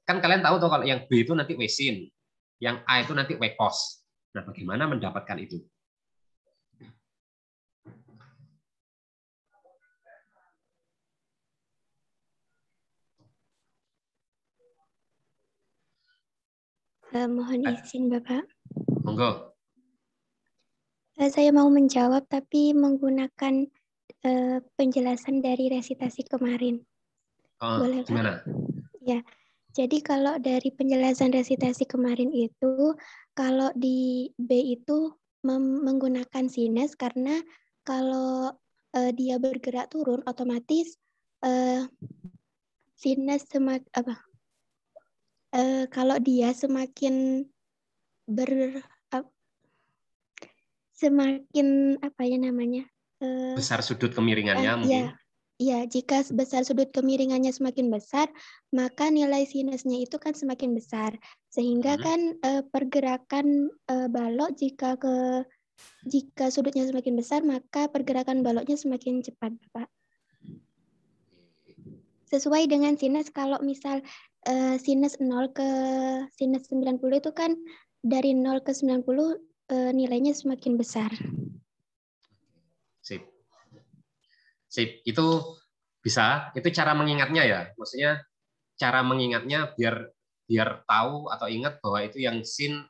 Kan kalian tahu tuh kalau yang B itu nanti W sin, yang A itu nanti W cos. Nah, bagaimana mendapatkan itu? Mohon izin, Bapak. Monggo. Saya mau menjawab tapi menggunakan penjelasan dari resitasi kemarin. Boleh, Pak? Gimana? Ya. Jadi kalau dari penjelasan resitasi kemarin itu, kalau di B itu menggunakan sinus karena kalau dia bergerak turun otomatis sinus kalau dia semakin semakin apa ya namanya? Besar sudut kemiringannya mungkin. Ya, jika besar sudut kemiringannya semakin besar, maka nilai sinusnya itu kan semakin besar. Sehingga kan pergerakan balok jika sudutnya semakin besar, maka pergerakan baloknya semakin cepat, Pak. Sesuai dengan sinus, kalau misal sinus 0 ke sinus 90 itu kan dari 0 ke 90 nilainya semakin besar. Sip, itu bisa, itu cara mengingatnya ya. Maksudnya cara mengingatnya biar tahu atau ingat bahwa itu yang sin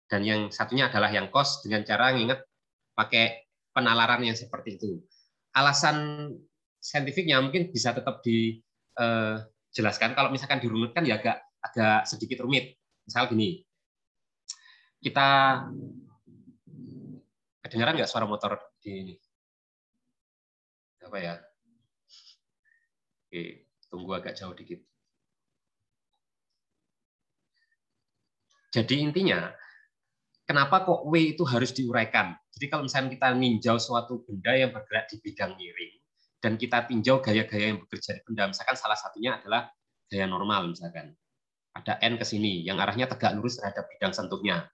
dan yang satunya adalah yang cos dengan cara mengingat pakai penalaran yang seperti itu. Alasan saintifiknya mungkin bisa tetap dijelaskan. Kalau misalkan dirunutkan ya agak sedikit rumit. Misal gini, kita kedengaran nggak suara motor di ini? Apa ya? Oke, tunggu agak jauh dikit. Jadi intinya, kenapa kok W itu harus diuraikan? Jadi kalau misalnya kita ninjau suatu benda yang bergerak di bidang miring, dan kita tinjau gaya-gaya yang bekerja di benda, misalkan salah satunya adalah gaya normal, misalkan. Ada N ke sini, yang arahnya tegak lurus terhadap bidang sentuhnya.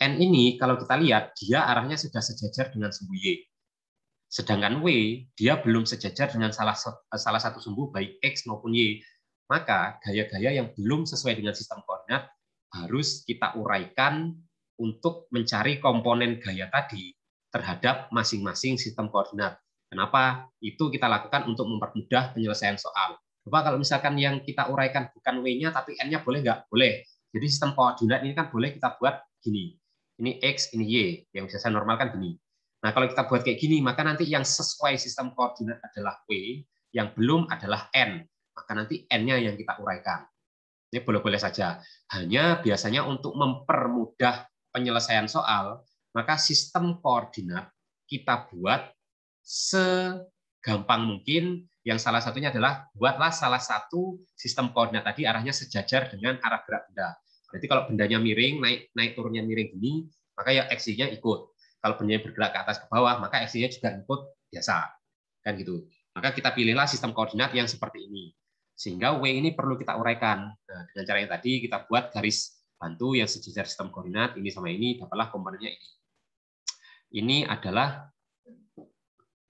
N ini, kalau kita lihat, dia arahnya sudah sejajar dengan sumbu Y. Sedangkan W, dia belum sejajar dengan salah satu sumbu, baik X maupun Y. Maka gaya-gaya yang belum sesuai dengan sistem koordinat harus kita uraikan untuk mencari komponen gaya tadi terhadap masing-masing sistem koordinat. Kenapa? Itu kita lakukan untuk mempermudah penyelesaian soal. Coba kalau misalkan yang kita uraikan bukan W-nya, tapi N-nya boleh nggak? Boleh. Jadi sistem koordinat ini kan boleh kita buat gini. Ini X, ini Y. Yang biasa normal kan gini. Nah, kalau kita buat kayak gini, maka nanti yang sesuai sistem koordinat adalah W, yang belum adalah N. Maka nanti N-nya yang kita uraikan. Ini boleh-boleh saja. Hanya biasanya untuk mempermudah penyelesaian soal, maka sistem koordinat kita buat segampang mungkin. Yang salah satunya adalah buatlah salah satu sistem koordinat tadi arahnya sejajar dengan arah gerak benda. Berarti kalau bendanya miring, naik turunnya miring gini, maka ya X-nya ikut. Kalau bendanya bergerak ke atas ke bawah, maka X-nya juga ikut biasa. Kan gitu. Maka kita pilihlah sistem koordinat yang seperti ini. Sehingga W ini perlu kita uraikan. Nah, dengan cara yang tadi kita buat garis bantu yang sejajar sistem koordinat, ini sama ini, dapatlah komponennya ini. Ini adalah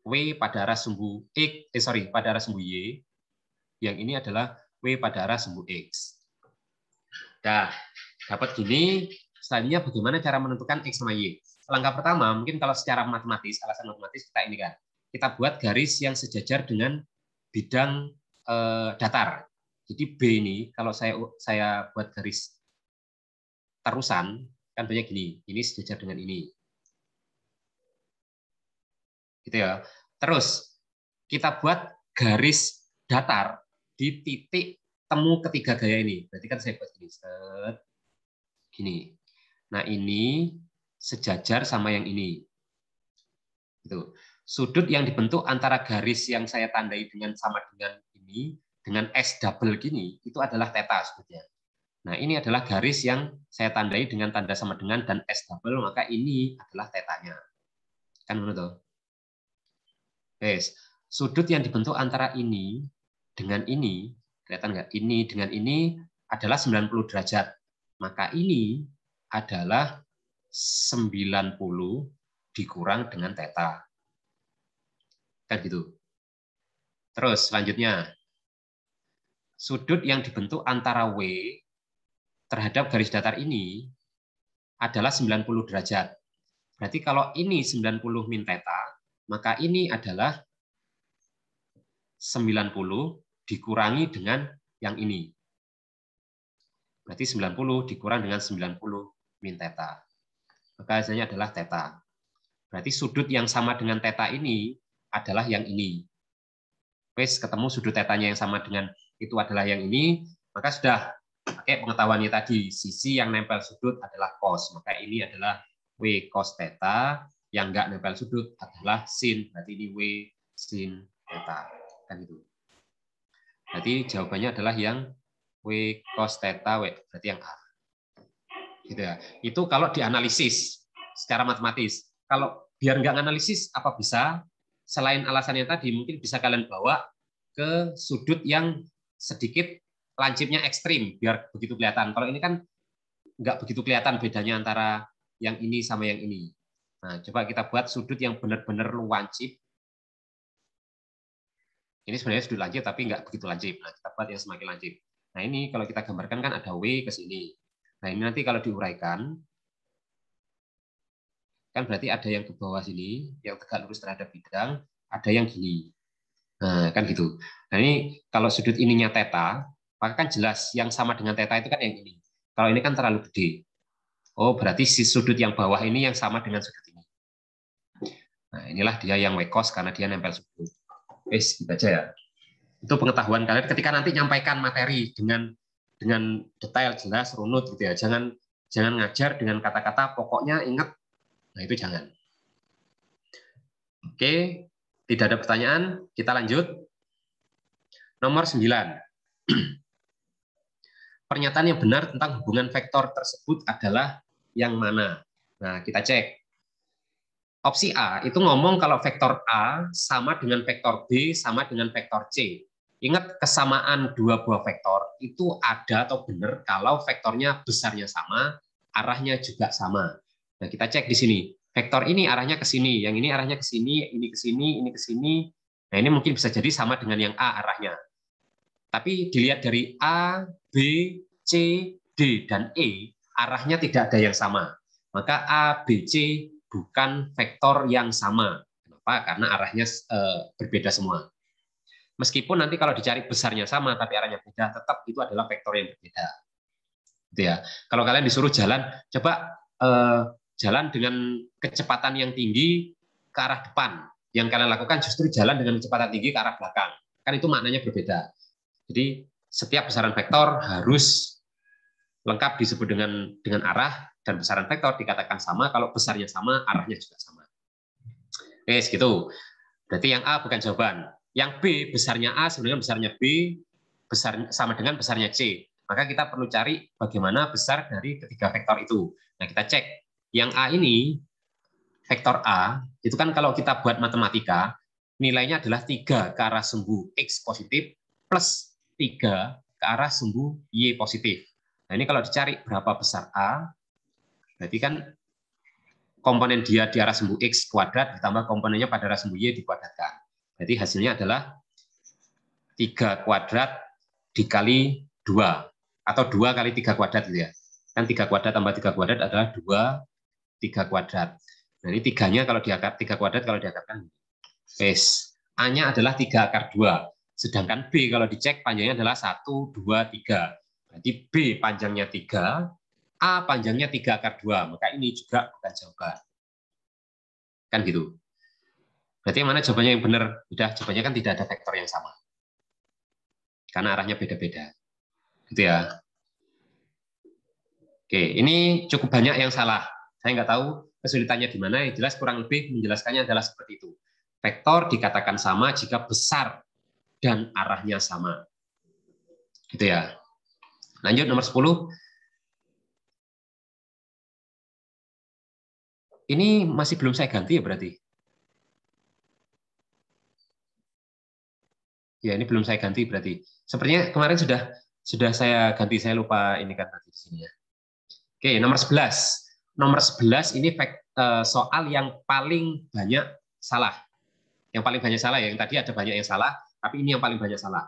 W pada arah sumbu X, pada arah sumbu Y. Yang ini adalah W pada arah sumbu X. Nah, dapat gini, selanjutnya bagaimana cara menentukan X sama Y? Langkah pertama, mungkin kalau secara matematis, alasan matematis kita ini kan, kita buat garis yang sejajar dengan bidang datar. Jadi B ini, kalau saya buat garis terusan, kan banyak gini, ini sejajar dengan ini. Gitu ya. Terus kita buat garis datar di titik temu ketiga gaya ini. Berarti kan saya buat gini, gini. Nah ini sejajar sama yang ini. Gitu. Sudut yang dibentuk antara garis yang saya tandai dengan sama dengan ini, dengan S double gini, itu adalah theta sudutnya. Nah ini adalah garis yang saya tandai dengan tanda sama dengan dan S double, maka ini adalah tetanya. Kan menurut? Yes. Sudut yang dibentuk antara ini dengan ini, kelihatan nggak? Ini dengan ini adalah 90 derajat. Maka ini adalah 90 dikurang dengan theta. Kan gitu. Terus selanjutnya, sudut yang dibentuk antara W terhadap garis datar ini adalah 90 derajat. Berarti kalau ini 90 min theta, maka ini adalah 90 dikurangi dengan yang ini. Berarti 90 dikurang dengan 90 min theta. Maka hasilnya adalah theta. Berarti sudut yang sama dengan theta ini adalah yang ini. Wes ketemu sudut tetanya yang sama dengan itu adalah yang ini, maka sudah pakai pengetahuannya tadi, sisi yang nempel sudut adalah cos. Maka ini adalah W cos theta, yang enggak nempel sudut adalah sin. Berarti ini W sin theta. Kan itu. Berarti jawabannya adalah yang W cos theta, W berarti yang A. Gitu ya. Itu kalau dianalisis secara matematis. Kalau biar nggak analisis, apa bisa? Selain alasannya tadi, mungkin bisa kalian bawa ke sudut yang sedikit lancipnya ekstrim, biar begitu kelihatan. Kalau ini kan nggak begitu kelihatan bedanya antara yang ini sama yang ini. Nah, coba kita buat sudut yang benar-benar lancip. Ini sebenarnya sudut lancip, tapi nggak begitu lancip. Nah, kita buat yang semakin lancip. Nah, ini kalau kita gambarkan kan ada W ke sini. Nah, ini nanti kalau diuraikan, kan berarti ada yang ke bawah sini, yang tegak lurus terhadap bidang, ada yang gini. Nah, kan gitu. Nah, ini kalau sudut ininya theta, maka kan jelas yang sama dengan theta itu kan yang ini. Kalau ini kan terlalu gede. Oh, berarti si sudut yang bawah ini yang sama dengan sudut ini. Nah, inilah dia yang W cos karena dia nempel sudut. Wes, gitu aja ya. Itu pengetahuan kalian ketika nanti nyampaikan materi dengan detail, jelas, runut gitu ya. Jangan ngajar dengan kata-kata pokoknya ingat. Nah, itu jangan. Oke, tidak ada pertanyaan, kita lanjut. Nomor 9. pernyataan yang benar tentang hubungan vektor tersebut adalah yang mana? Nah, kita cek. Opsi A itu ngomong kalau vektor A sama dengan vektor B sama dengan vektor C. Ingat, kesamaan dua buah vektor itu ada atau benar kalau vektornya besarnya sama, arahnya juga sama. Nah, kita cek di sini. Vektor ini arahnya ke sini, yang ini arahnya ke sini, ini ke sini, ini ke sini. Nah, ini mungkin bisa jadi sama dengan yang A arahnya. Tapi dilihat dari A, B, C, D, dan E, arahnya tidak ada yang sama. Maka A, B, C bukan vektor yang sama. Kenapa? Karena arahnya berbeda semua. Meskipun nanti kalau dicari besarnya sama, tapi arahnya beda, tetap itu adalah vektor yang berbeda. Gitu ya. Kalau kalian disuruh jalan, coba jalan dengan kecepatan yang tinggi ke arah depan. Yang kalian lakukan justru jalan dengan kecepatan tinggi ke arah belakang. Kan itu maknanya berbeda. Jadi setiap besaran vektor harus lengkap disebut dengan arah, dan besaran vektor dikatakan sama kalau besarnya sama, arahnya juga sama. Oke, segitu. Berarti yang A bukan jawaban. Yang B, besarnya A sebenarnya besarnya B sama dengan besarnya C. Maka kita perlu cari bagaimana besar dari ketiga vektor itu. Nah, kita cek. Yang A ini, vektor A, itu kan kalau kita buat matematika, nilainya adalah 3 ke arah sumbu X positif plus 3 ke arah sumbu Y positif. Nah, ini kalau dicari berapa besar A, berarti kan komponen dia di arah sumbu X kuadrat ditambah komponennya pada arah sumbu Y dikuadratkan. Berarti hasilnya adalah 3 kuadrat dikali 2, atau 2 kali 3 kuadrat gitu ya. Kan 3 kuadrat tambah 3 kuadrat adalah 2, 3 kuadrat. Nah, ini 3-nya kalau diakar 3 kuadrat kalau diakarkan. A-nya adalah 3 akar 2. Sedangkan B kalau dicek panjangnya adalah 1, 2, 3. Berarti B panjangnya 3, A panjangnya 3 akar 2. Maka ini juga bukan jawaban. Kan gitu. Berarti yang mana jawabannya yang benar? Udah, jawabannya kan tidak ada vektor yang sama. Karena arahnya beda-beda. Gitu ya. Oke, ini cukup banyak yang salah. Saya nggak tahu kesulitannya di mana. Yang jelas kurang lebih menjelaskannya adalah seperti itu. Vektor dikatakan sama jika besar dan arahnya sama. Gitu ya. Lanjut nomor 10. Ini masih belum saya ganti ya berarti? Ya, ini belum saya ganti berarti. Sepertinya kemarin sudah saya ganti, saya lupa ini kan tadi di sini ya. Oke, nomor 11. Nomor 11 ini soal yang paling banyak salah. Yang paling banyak salah ya, yang tadi ada banyak yang salah, tapi ini yang paling banyak salah.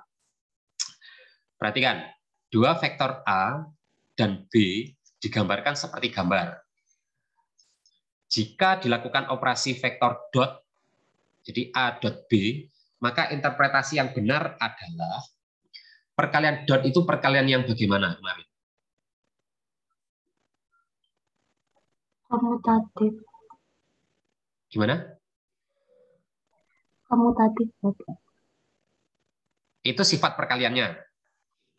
Perhatikan, dua vektor A dan B digambarkan seperti gambar. Jika dilakukan operasi vektor dot, jadi A dot B, maka interpretasi yang benar adalah perkalian dot itu perkalian yang bagaimana kemarin? Komutatif. Gimana? Komutatif. Itu sifat perkaliannya.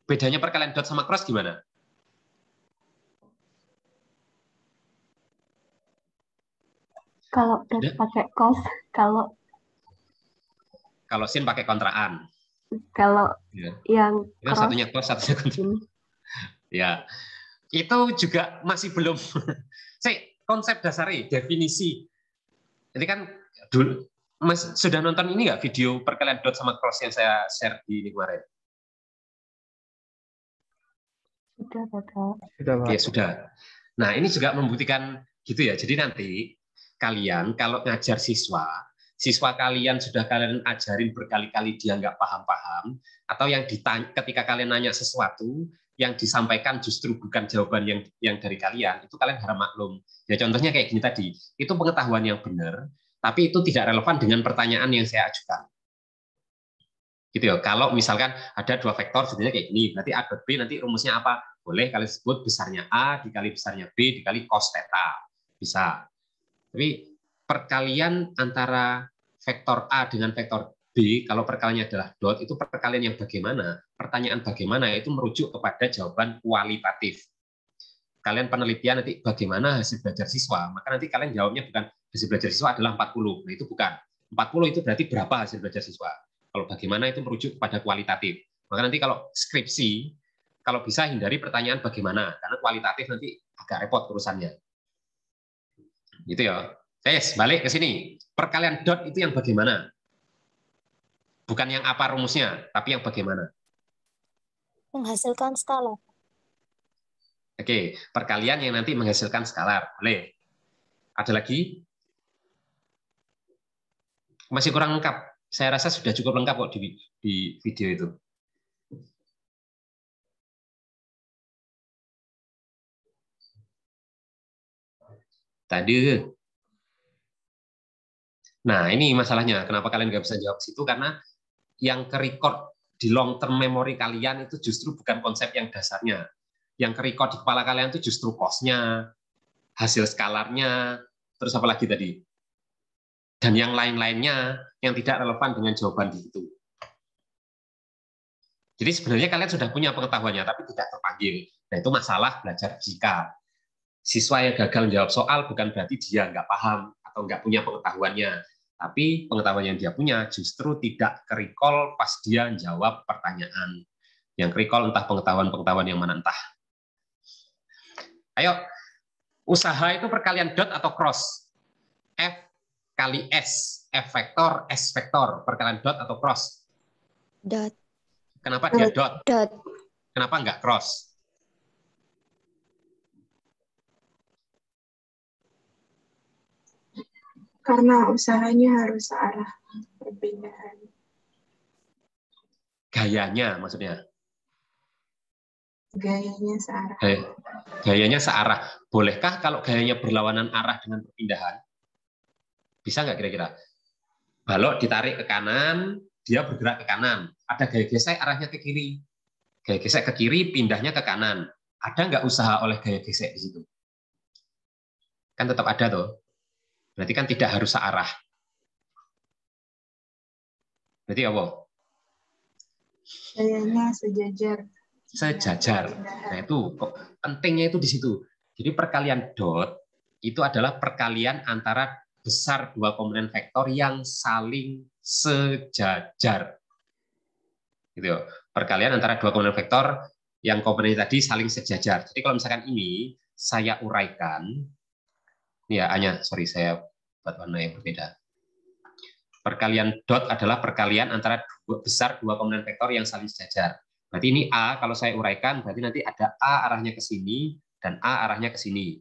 Bedanya perkalian dot sama cross gimana? Kalau dot pakai cos, kalau sin pakai kontraan. Kalau ya. Yang cross, satunya cos, satunya kontraan. Ya, itu juga masih belum. Konsep dasarnya, definisi. Jadi kan dulu, Mas sudah nonton ini nggak video perkalian dot sama cross yang saya share di ini kemarin? Sudah, Bapak. Oke, sudah. Nah, ini juga membuktikan gitu ya. Jadi nanti kalian kalau ngajar siswa kalian sudah kalian ajarin berkali-kali dia nggak paham-paham, atau yang ditanya, ketika kalian nanya sesuatu, yang disampaikan justru bukan jawaban yang dari kalian, itu kalian harap maklum. Ya contohnya kayak gini tadi, itu pengetahuan yang benar, tapi itu tidak relevan dengan pertanyaan yang saya ajukan. Gitu ya. Kalau misalkan ada dua vektor sebenarnya kayak gini, berarti A dot B nanti rumusnya apa? Boleh kalian sebut besarnya A dikali besarnya B dikali cos theta. Bisa. Tapi perkalian antara vektor A dengan vektor B, kalau perkaliannya adalah dot, itu perkalian yang bagaimana? Pertanyaan bagaimana itu merujuk kepada jawaban kualitatif. Kalian penelitian nanti bagaimana hasil belajar siswa, maka nanti kalian jawabnya bukan hasil belajar siswa adalah 40. Nah, itu bukan. 40 itu berarti berapa hasil belajar siswa. Kalau bagaimana itu merujuk kepada kualitatif. Maka nanti kalau skripsi, kalau bisa hindari pertanyaan bagaimana, karena kualitatif nanti agak repot urusannya. Gitu ya. Balik ke sini. Perkalian dot itu yang bagaimana? Bukan yang apa rumusnya, tapi yang bagaimana? Menghasilkan skalar. Oke, perkalian yang nanti menghasilkan skalar. Boleh. Ada lagi? Masih kurang lengkap. Saya rasa sudah cukup lengkap kok di video itu. Tadi. Nah, ini masalahnya. Kenapa kalian nggak bisa jawab situ? Karena yang ke-record di long term memory kalian itu justru bukan konsep yang dasarnya. Yang ke-record di kepala kalian itu justru cost-nya, hasil skalarnya, terus apa lagi tadi? Dan yang lain-lainnya yang tidak relevan dengan jawaban di situ. Jadi sebenarnya kalian sudah punya pengetahuannya, tapi tidak terpanggil. Nah, itu masalah belajar fisika. Siswa yang gagal menjawab soal bukan berarti dia nggak paham atau nggak punya pengetahuannya, tapi pengetahuan yang dia punya justru tidak ke-recall pas dia jawab pertanyaan. Yang ke-recall entah pengetahuan-pengetahuan yang mana entah. Ayo, usaha itu perkalian dot atau cross? F kali S, F vektor, S vektor, perkalian dot atau cross? Dot. Kenapa dia dot? Dot. Kenapa nggak cross? Karena usahanya harus searah perpindahan. Gayanya maksudnya? Gayanya searah. Gayanya searah. Bolehkah kalau gayanya berlawanan arah dengan perpindahan? Bisa nggak kira-kira? Balok ditarik ke kanan, dia bergerak ke kanan. Ada gaya gesek arahnya ke kiri. Gaya gesek ke kiri, pindahnya ke kanan. Ada nggak usaha oleh gaya gesek di situ? Kan tetap ada tuh. Berarti kan tidak harus searah. Berarti apa? Gayanya sejajar. Sejajar. Nah itu pentingnya itu di situ. Jadi perkalian dot itu adalah perkalian antara besar dua komponen vektor yang saling sejajar. Gitu. Perkalian antara dua komponen vektor yang komponen tadi saling sejajar. Jadi kalau misalkan ini saya uraikan, ya hanya sorry saya buat warna yang berbeda. Perkalian dot adalah perkalian antara besar dua komponen vektor yang saling sejajar. Berarti ini A, kalau saya uraikan, berarti nanti ada A arahnya ke sini, dan A arahnya ke sini.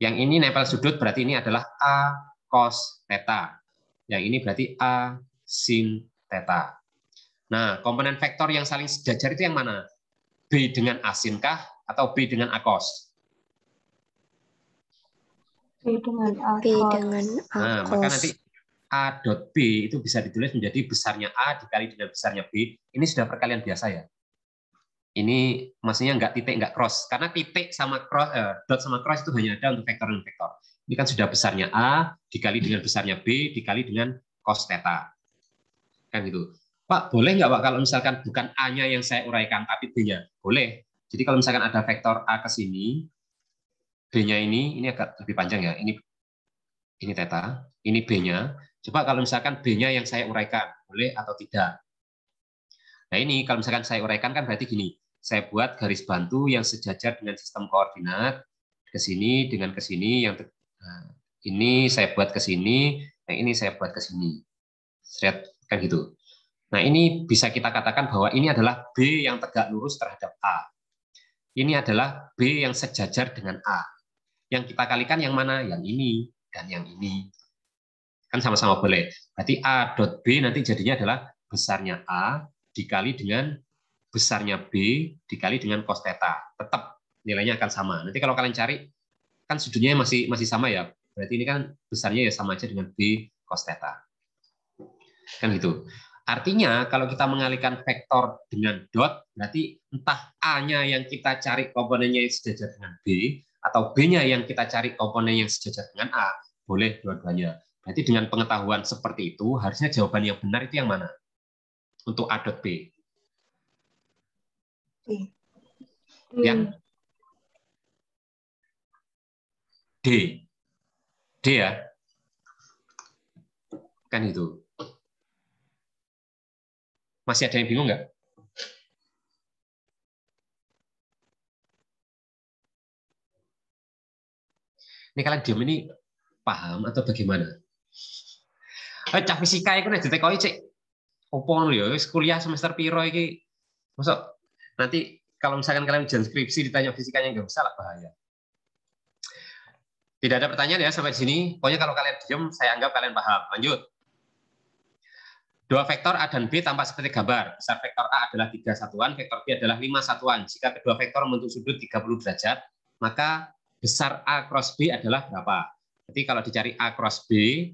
Yang ini nempel sudut, berarti ini adalah A cos theta. Yang ini berarti A sin theta. Nah, komponen vektor yang saling sejajar itu yang mana? B dengan A sin kah, atau B dengan A cos? B dengan A B cos. dengan A Nah, cos. maka nanti A dot B itu bisa ditulis menjadi besarnya A dikali dengan besarnya B. Ini sudah perkalian biasa ya. Ini maksudnya nggak titik, nggak cross. Karena titik sama cross, dot sama cross itu hanya ada untuk vektor dan vektor. Ini kan sudah besarnya A dikali dengan besarnya B dikali dengan cos theta. Kan gitu. Pak, boleh nggak Pak kalau misalkan bukan A-nya yang saya uraikan, tapi B-nya? Boleh. Jadi kalau misalkan ada vektor A ke sini, B-nya ini agak lebih panjang ya. Ini theta, ini B-nya. Coba kalau misalkan B-nya yang saya uraikan, boleh atau tidak? Nah ini kalau misalkan saya uraikan kan berarti gini, saya buat garis bantu yang sejajar dengan sistem koordinat, ke sini dengan ke sini, nah, ini saya buat ke sini, yang ini saya buat ke sini. Lihat kan gitu. Nah ini bisa kita katakan bahwa ini adalah B yang tegak lurus terhadap A. Ini adalah B yang sejajar dengan A. Yang kita kalikan yang mana? Yang ini dan yang ini. Kan sama-sama boleh. Berarti A dot B nanti jadinya adalah besarnya A dikali dengan besarnya B dikali dengan cos theta. Tetap nilainya akan sama. Nanti kalau kalian cari, kan sudutnya masih sama ya. Berarti ini kan besarnya ya sama aja dengan B cos theta. Kan gitu. Artinya kalau kita mengalihkan vektor dengan dot, berarti entah A-nya yang kita cari komponennya yang sejajar dengan B, atau B-nya yang kita cari komponen yang sejajar dengan A, boleh dua-duanya. Berarti dengan pengetahuan seperti itu, harusnya jawaban yang benar itu yang mana? Untuk A dot B. Yang D. D ya. Kan itu. Masih ada yang bingung nggak? Ini kalian diam ini paham atau bagaimana? Cah fisika itu nek ditekoi cek opo ngono ya, wis kuliah semester piro iki. Masuk nanti kalau misalkan kalian ujian skripsi ditanya fisikanya nggak bisa lah, bahaya. Tidak ada pertanyaan ya sampai sini. Pokoknya kalau kalian diam, saya anggap kalian paham. Lanjut. Dua vektor A dan B tampak seperti gambar. Besar vektor A adalah 3 satuan, vektor B adalah 5 satuan. Jika kedua vektor membentuk sudut 30 derajat, maka besar A cross B adalah berapa? Jadi kalau dicari A cross B,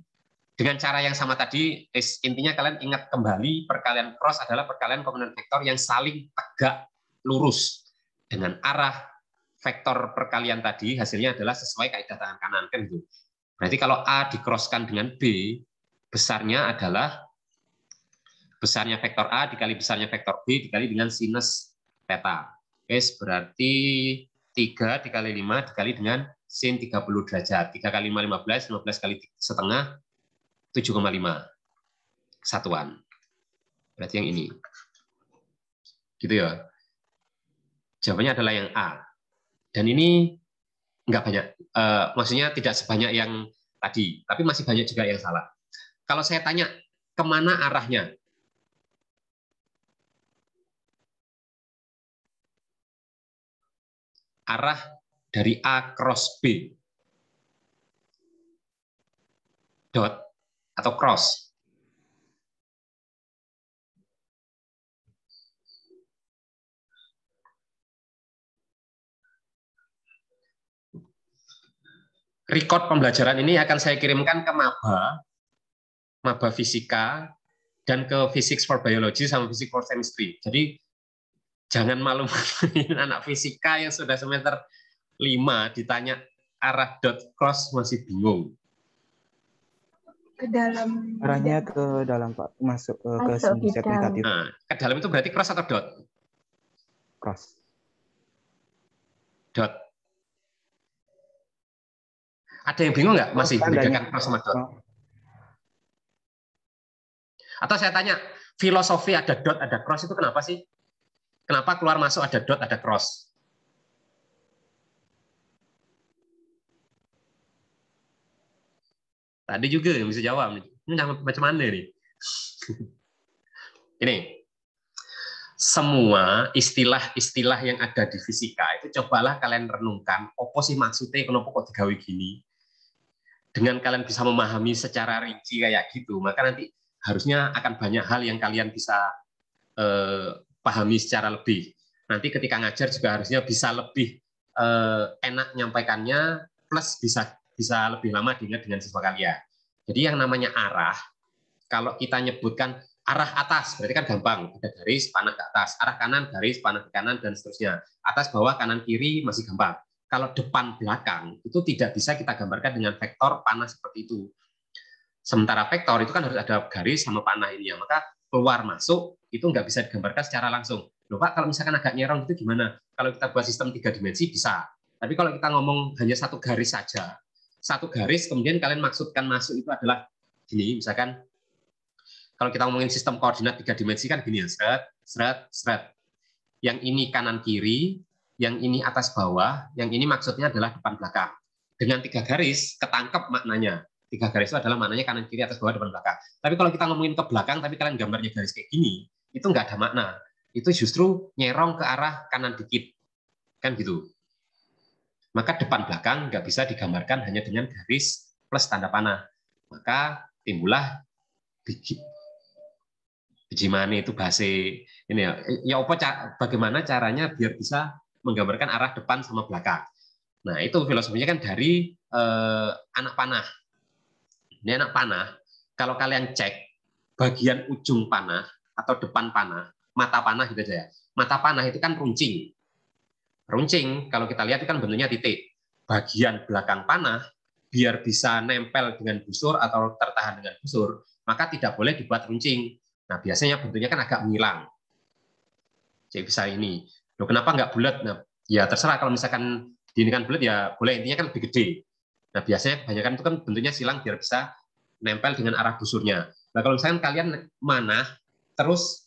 dengan cara yang sama tadi, intinya kalian ingat kembali perkalian cross adalah perkalian komponen vektor yang saling tegak lurus. Dengan arah vektor perkalian tadi, hasilnya adalah sesuai kaidah tangan kanan. Kan gitu. Berarti kalau A dikrosskan dengan B, besarnya adalah besarnya vektor A dikali besarnya vektor B dikali dengan sinus theta. S berarti 3 dikali 5 dikali dengan sin 30 derajat. 3 kali 5, 15, 15 kali setengah, 7,5 satuan. Berarti yang ini. Gitu ya. Jawabannya adalah yang A. Dan ini nggak banyak, maksudnya tidak sebanyak yang tadi, tapi masih banyak juga yang salah. Kalau saya tanya, kemana arahnya? Arah dari A cross B. Dot atau cross. Record pembelajaran ini akan saya kirimkan ke maba fisika, dan ke physics for biology sama physics for chemistry. Jadi jangan malu-maluin anak fisika yang sudah semester 5 ditanya arah dot cross masih bingung. Ke dalam. Arahnya ke dalam Pak, masuk ke sini aplikatif. Nah, ke dalam itu berarti cross atau dot? Cross. Dot. Ada yang bingung nggak masih membedakan cross sama dot? Atau saya tanya, filosofi ada dot, ada cross itu kenapa sih? Kenapa keluar masuk ada dot, ada cross? Tadi juga yang bisa jawab. Ini macam mana nih? Ini. Semua istilah-istilah yang ada di fisika itu cobalah kalian renungkan, apa sih maksudnya, kenapa kok digawe gini? Dengan kalian bisa memahami secara rinci kayak gitu, maka nanti harusnya akan banyak hal yang kalian bisa pahami secara lebih. Nanti ketika ngajar juga harusnya bisa lebih enak nyampaikannya, plus bisa lebih lama diingat dengan siswa kalian. Jadi yang namanya arah, kalau kita nyebutkan arah atas, berarti kan gampang, ada garis panah ke atas, arah kanan garis panah ke kanan, dan seterusnya. Atas, bawah, kanan, kiri masih gampang. Kalau depan belakang itu tidak bisa kita gambarkan dengan vektor panah seperti itu. Sementara vektor itu kan harus ada garis sama panah ini ya, maka keluar masuk itu nggak bisa digambarkan secara langsung. Loh Pak, kalau misalkan agak nyerong itu gimana? Kalau kita buat sistem 3 dimensi bisa. Tapi kalau kita ngomong hanya satu garis saja, satu garis kemudian kalian maksudkan masuk itu adalah gini, misalkan kalau kita ngomongin sistem koordinat 3 dimensi kan gini ya, seret, seret, seret. Yang ini kanan kiri, yang ini atas bawah, yang ini maksudnya adalah depan belakang. Dengan 3 garis ketangkep maknanya. 3 garis itu adalah maknanya kanan kiri, atas bawah, depan belakang. Tapi kalau kita ngomongin ke belakang, tapi kalian gambarnya garis kayak gini, itu nggak ada makna. Itu justru nyerong ke arah kanan dikit. Kan gitu. Maka depan belakang nggak bisa digambarkan hanya dengan garis plus tanda panah. Maka timbullah biji mane itu bahasa ini ya bagaimana caranya biar bisa menggambarkan arah depan sama belakang. Nah, itu filosofinya kan dari anak panah. Ini anak panah, kalau kalian cek bagian ujung panah atau depan panah, mata panah gitu aja ya. Mata panah itu kan runcing. Runcing kalau kita lihat itu kan bentuknya titik. Bagian belakang panah biar bisa nempel dengan busur atau tertahan dengan busur, maka tidak boleh dibuat runcing. Nah, biasanya bentuknya kan agak menyilang. Jadi bisa ini. Loh, kenapa nggak bulat? Nah, ya terserah, kalau misalkan diinikan bulat ya boleh, intinya kan lebih gede. Nah, biasanya kebanyakan itu kan bentuknya silang biar bisa nempel dengan arah busurnya. Nah, kalau misalkan kalian manah terus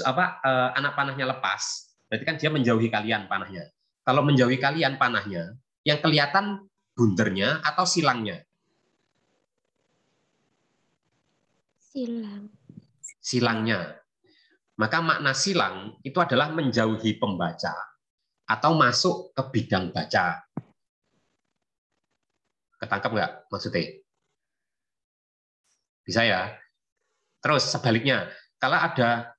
anak panahnya lepas, berarti kan dia menjauhi kalian panahnya. Kalau menjauhi kalian panahnya, yang kelihatan bunternya atau silangnya? Silang. Silangnya. Maka makna silang itu adalah menjauhi pembaca atau masuk ke bidang baca. Ketangkap nggak maksudnya? Bisa ya? Terus sebaliknya, kalau ada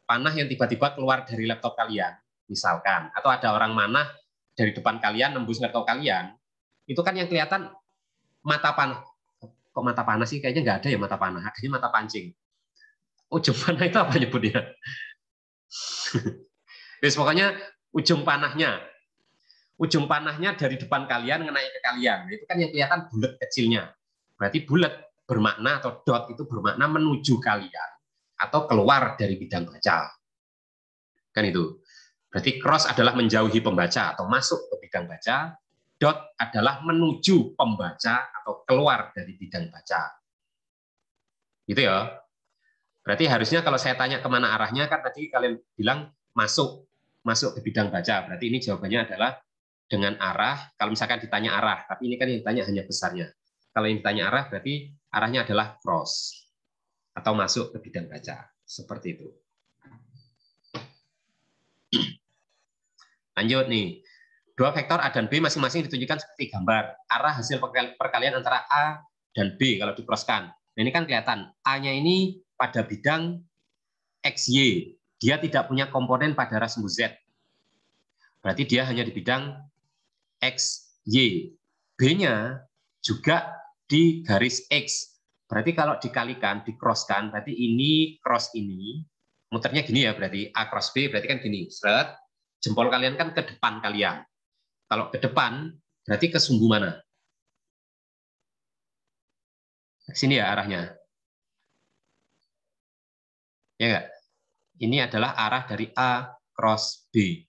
panah yang tiba-tiba keluar dari laptop kalian, misalkan, atau ada orang manah dari depan kalian nembus laptop kalian, itu kan yang kelihatan mata panah. Kok mata panah sih? Kayaknya nggak ada ya mata panah, adanya mata pancing. Ujung panah itu apa nyebutnya? Terus pokoknya ujung panahnya. Ujung panahnya dari depan kalian ngenai ke kalian. Itu kan yang kelihatan bulat kecilnya. Berarti bulat bermakna atau dot itu bermakna menuju kalian atau keluar dari bidang baca. Kan itu. Berarti cross adalah menjauhi pembaca atau masuk ke bidang baca. Dot adalah menuju pembaca atau keluar dari bidang baca. Gitu ya. Berarti harusnya kalau saya tanya kemana arahnya, kan tadi kalian bilang masuk ke bidang baca. Berarti ini jawabannya adalah dengan arah. Kalau misalkan ditanya arah, tapi ini kan yang ditanya hanya besarnya. Kalau yang ditanya arah, berarti arahnya adalah cross atau masuk ke bidang baca. Seperti itu. Lanjut nih. Dua vektor A dan B masing-masing ditunjukkan seperti gambar. Arah hasil perkalian antara A dan B kalau di-crosskan. Nah, ini kan kelihatan. A-nya ini pada bidang XY. Dia tidak punya komponen pada arah sumbu Z. Berarti dia hanya di bidang XY. B-nya juga di garis X. Berarti kalau dikalikan, di-crosskan, berarti ini cross ini, muternya gini ya berarti. A cross B berarti kan gini. Seret, jempol kalian kan ke depan kalian. Kalau ke depan, berarti ke sumbu mana? Sini ya arahnya. Ya enggak? Ini adalah arah dari A cross B.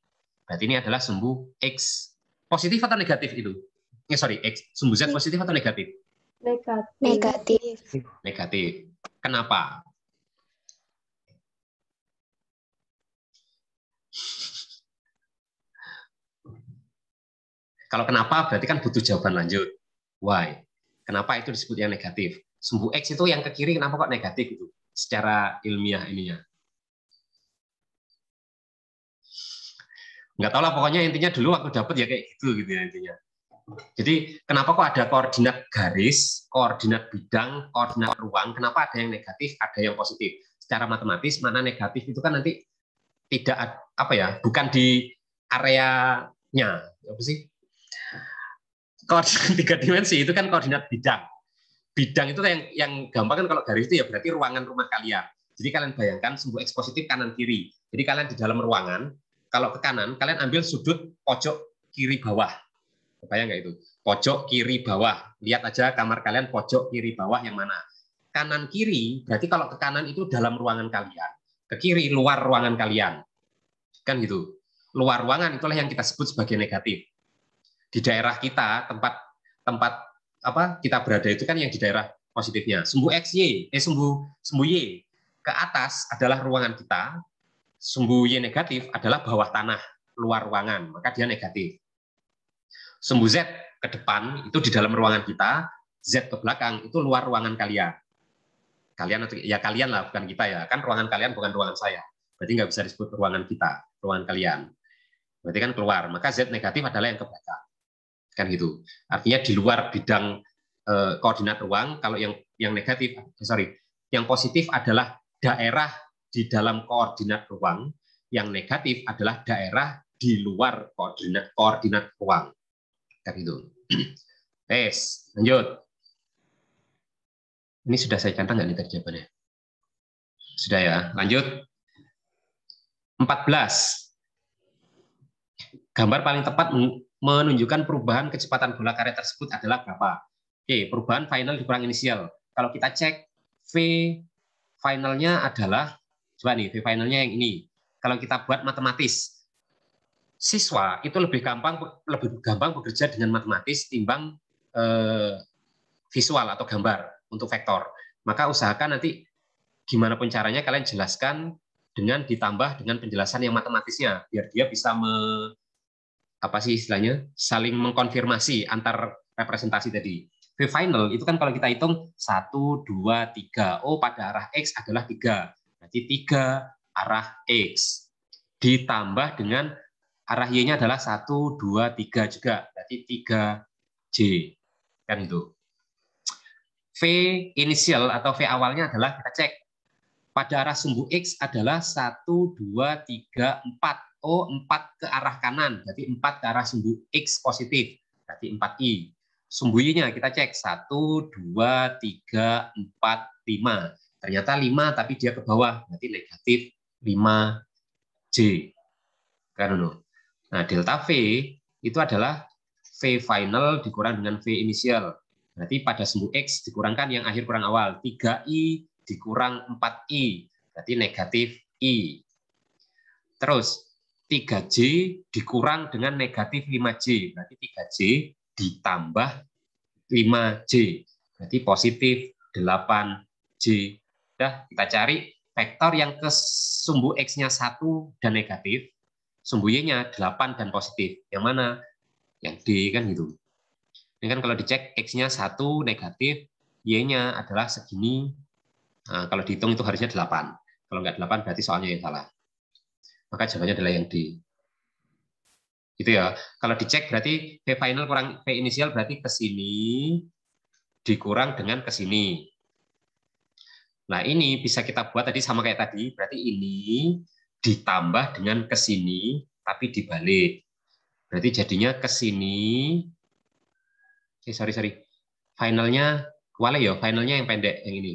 Berarti ini adalah sumbu X. Positif atau negatif itu? Sorry, X. Sumbu Z positif atau negatif? Negatif. Negatif. Kenapa? Kalau kenapa berarti kan butuh jawaban lanjut. Why? Kenapa itu disebut yang negatif? Sumbu X itu yang ke kiri kenapa kok negatif itu? Secara ilmiah ininya. Nggak tahu lah, pokoknya intinya dulu waktu dapat ya kayak gitu ya intinya. Jadi kenapa kok ada koordinat garis, koordinat bidang, koordinat ruang, kenapa ada yang negatif, ada yang positif? Secara matematis mana negatif itu kan nanti tidak apa ya, bukan di areanya, apa sih? Koordinat 3 dimensi itu kan koordinat bidang. Bidang itu yang gampang kan kalau garis itu ya berarti ruangan rumah kalian. Jadi kalian bayangkan sumbu X positif kanan kiri. Jadi kalian di dalam ruangan, kalau ke kanan kalian ambil sudut pojok kiri bawah. Bayang nggak itu? Pojok kiri bawah. Lihat aja kamar kalian pojok kiri bawah yang mana. Kanan kiri berarti kalau ke kanan itu dalam ruangan kalian, ke kiri luar ruangan kalian. Kan gitu. Luar ruangan itulah yang kita sebut sebagai negatif. Di daerah kita tempat apa kita berada itu kan yang di daerah positifnya. Sumbu XY, sumbu Y ke atas adalah ruangan kita. Sumbu Y negatif adalah bawah tanah, luar ruangan, maka dia negatif. Sumbu Z ke depan itu di dalam ruangan kita, Z ke belakang itu luar ruangan kalian. Kalian atau ya kalian lah, bukan kita ya. Kan ruangan kalian bukan ruangan saya. Berarti nggak bisa disebut ruangan kita, ruangan kalian. Berarti kan keluar. Maka Z negatif adalah yang ke belakang. Kan gitu. Artinya di luar bidang koordinat ruang, kalau yang negatif, yang positif adalah daerah di dalam koordinat ruang, yang negatif adalah daerah di luar koordinat ruang. Kan gitu. Tes, lanjut. Ini sudah saya cantum nggak nih tadi jawabannya? Sudah ya, lanjut. 14. Gambar paling tepat menunjukkan perubahan kecepatan bola karet tersebut adalah berapa? Oke, perubahan final dikurang inisial. Kalau kita cek V finalnya adalah, coba nih, V finalnya yang ini. Kalau kita buat matematis, siswa itu lebih gampang bekerja dengan matematis timbang visual atau gambar untuk vektor. Maka usahakan nanti gimana pun caranya kalian jelaskan dengan ditambah dengan penjelasan yang matematisnya, biar dia bisa apa sih istilahnya, saling mengkonfirmasi antar representasi tadi. V final itu kan kalau kita hitung 1, 2, 3. Oh, pada arah X adalah 3. Berarti 3 arah X. Ditambah dengan arah Y-nya adalah 1, 2, 3 juga. Berarti 3J. Kan itu. V inisial atau V awalnya adalah, kita cek, pada arah sumbu X adalah 1, 2, 3, 4. Oh, 4 ke arah kanan. Berarti 4 ke arah sumbu X positif. Berarti 4I. Sumbu Y-nya kita cek 1, 2, 3, 4, 5. Ternyata 5 tapi dia ke bawah. Berarti negatif 5J. Kan dulu. Nah, delta V itu adalah V final dikurang dengan V inisial. Berarti pada sumbu X dikurangkan yang akhir kurang awal. 3I dikurang 4I. Berarti negatif I. Terus 3J dikurang dengan negatif 5J. Berarti 3J ditambah 5J. Berarti positif 8J. Udah, kita cari vektor yang ke sumbu X-nya 1 dan negatif. Sumbu Y-nya 8 dan positif. Yang mana? Yang D, kan gitu. Ini kan kalau dicek X-nya 1 negatif, Y-nya adalah segini. Nah, kalau dihitung itu harusnya 8. Kalau nggak 8 berarti soalnya yang salah. Maka jawabannya adalah yang D. Gitu ya. Kalau dicek berarti V final kurang V inisial berarti ke sini dikurang dengan ke sini. Nah, ini bisa kita buat tadi sama kayak tadi. Berarti ini ditambah dengan ke sini tapi dibalik. Berarti jadinya ke sini. Sorry. Finalnya wale ya, finalnya yang pendek yang ini.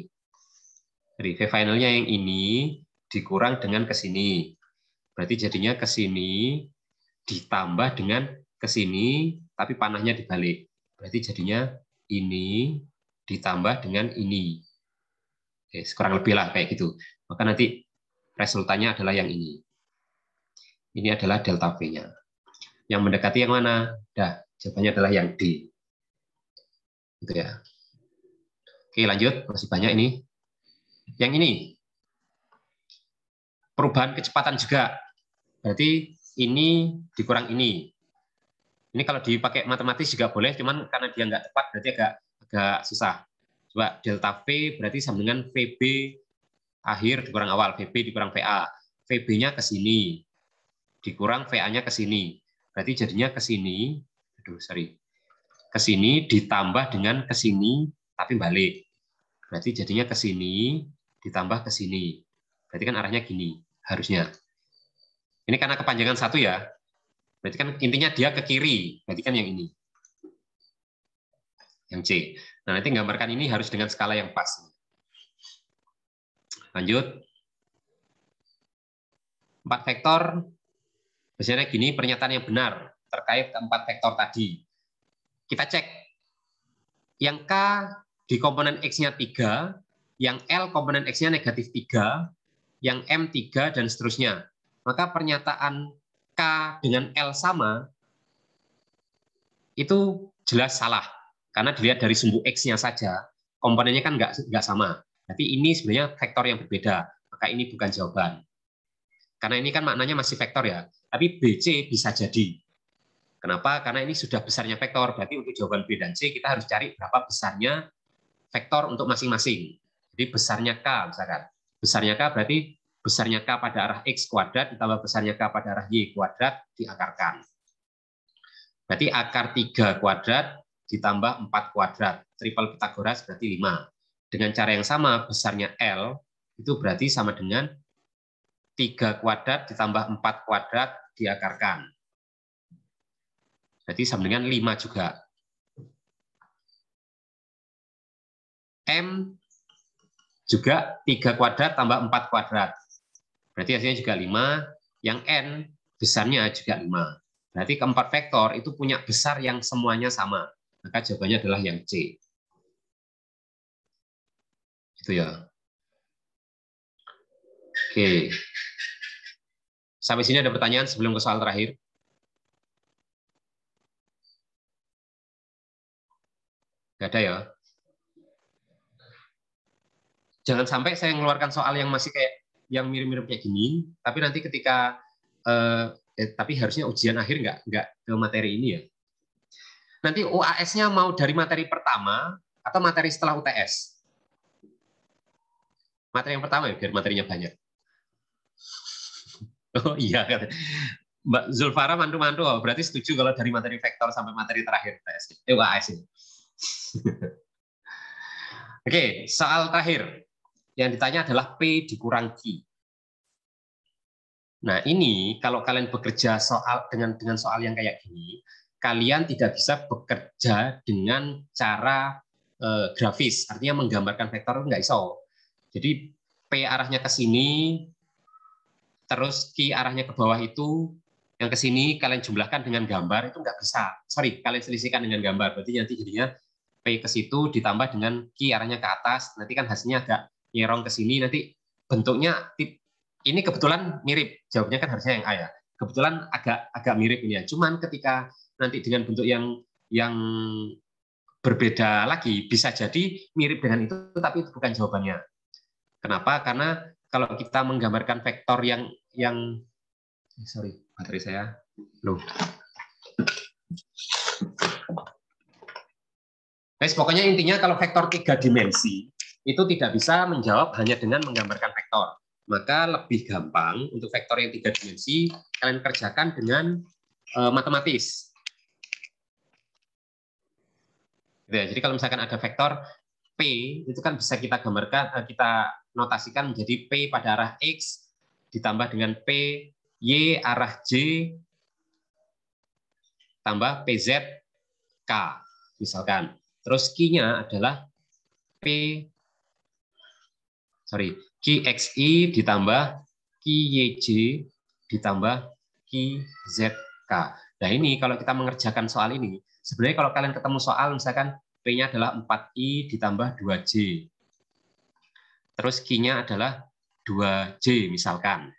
Jadi V finalnya yang ini dikurang dengan ke sini. Berarti jadinya ke sini ditambah dengan ke sini tapi panahnya dibalik. Berarti jadinya ini ditambah dengan ini. Oke, kurang lebih lah kayak gitu. Maka nanti resultannya adalah yang ini. Ini adalah delta V-nya. Yang mendekati yang mana? Dah, jawabannya adalah yang D. Gitu ya. Oke, lanjut. Masih banyak ini. Yang ini. Perubahan kecepatan juga. Berarti ini dikurang ini. Ini kalau dipakai matematis juga boleh, cuman karena dia nggak tepat, berarti agak susah. Coba delta V berarti sama dengan VB akhir dikurang awal, VB dikurang VA. VB-nya ke sini, dikurang VA-nya ke sini. Berarti jadinya ke sini, ke sini ditambah dengan ke sini, tapi balik. Berarti jadinya ke sini ditambah ke sini. Berarti kan arahnya gini, harusnya. Ini karena kepanjangan 1 ya. Berarti kan intinya dia ke kiri. Berarti kan yang ini. Yang C. Nah, nanti gambarkan ini harus dengan skala yang pas. Lanjut. 4 vektor. Biasanya gini pernyataan yang benar terkait 4 vektor tadi. Kita cek. Yang K di komponen X-nya 3, yang L komponen X-nya negatif 3, yang M 3, dan seterusnya. Maka pernyataan K dengan L sama, itu jelas salah. Karena dilihat dari sumbu X-nya saja, komponennya kan nggak sama. Berarti ini sebenarnya vektor yang berbeda. Maka ini bukan jawaban. Karena ini kan maknanya masih vektor ya. Tapi BC bisa jadi. Kenapa? Karena ini sudah besarnya vektor. Berarti untuk jawaban B dan C, kita harus cari berapa besarnya vektor untuk masing-masing. Jadi besarnya K, misalkan. Besarnya K berarti besarnya K pada arah X kuadrat ditambah besarnya K pada arah Y kuadrat diakarkan. Berarti akar 3 kuadrat ditambah 4 kuadrat. Triple Pitagoras berarti 5. Dengan cara yang sama, besarnya L itu berarti sama dengan 3 kuadrat ditambah 4 kuadrat diakarkan. Berarti sama dengan 5 juga. M juga 3 kuadrat tambah 4 kuadrat. Berarti hasilnya juga 5. Yang N besarnya juga 5. Berarti keempat vektor itu punya besar yang semuanya sama. Maka jawabannya adalah yang C. Itu ya. Oke. Sampai sini ada pertanyaan sebelum ke soal terakhir? Nggak ada ya? Jangan sampai saya mengeluarkan soal yang masih kayak yang mirip-mirip kayak gini, tapi nanti ketika tapi harusnya ujian akhir nggak ke materi ini ya. Nanti UAS-nya mau dari materi pertama atau materi setelah UTS? Materi yang pertama ya, biar materinya banyak. Oh iya, Mbak Zulfara mantu-mantu, oh, berarti setuju kalau dari materi vektor sampai materi terakhir UTS, UAS ini. Oke, soal terakhir. Yang ditanya adalah P dikurang Q. Nah, ini kalau kalian bekerja soal dengan soal yang kayak gini, kalian tidak bisa bekerja dengan cara grafis, artinya menggambarkan vektor nggak iso. Jadi P arahnya ke sini, terus Q arahnya ke bawah itu, yang ke sini kalian jumlahkan dengan gambar, itu nggak bisa. Sorry, kalian selisihkan dengan gambar, berarti nanti jadinya P ke situ ditambah dengan Q arahnya ke atas, nanti kan hasilnya agak nyerong ke sini, nanti bentuknya ini kebetulan mirip, jawabnya kan harusnya yang A ya. Kebetulan agak mirip ini ya. Cuman ketika nanti dengan bentuk yang berbeda lagi, bisa jadi mirip dengan itu, tapi itu bukan jawabannya. Kenapa? Karena kalau kita menggambarkan vektor yang sorry, materi saya loh. Guys, pokoknya intinya kalau vektor 3 dimensi itu tidak bisa menjawab hanya dengan menggambarkan vektor. Maka lebih gampang untuk vektor yang 3 dimensi kalian kerjakan dengan matematis. Jadi kalau misalkan ada vektor P, itu kan bisa kita gambarkan, kita notasikan menjadi P pada arah X ditambah dengan P Y arah J tambah PZ K misalkan. Terus Q-nya adalah QXI ditambah QYJ ditambah QZK. Nah ini kalau kita mengerjakan soal ini, sebenarnya kalau kalian ketemu soal misalkan P-nya adalah 4I ditambah 2J. Terus Q-nya adalah 2J misalkan.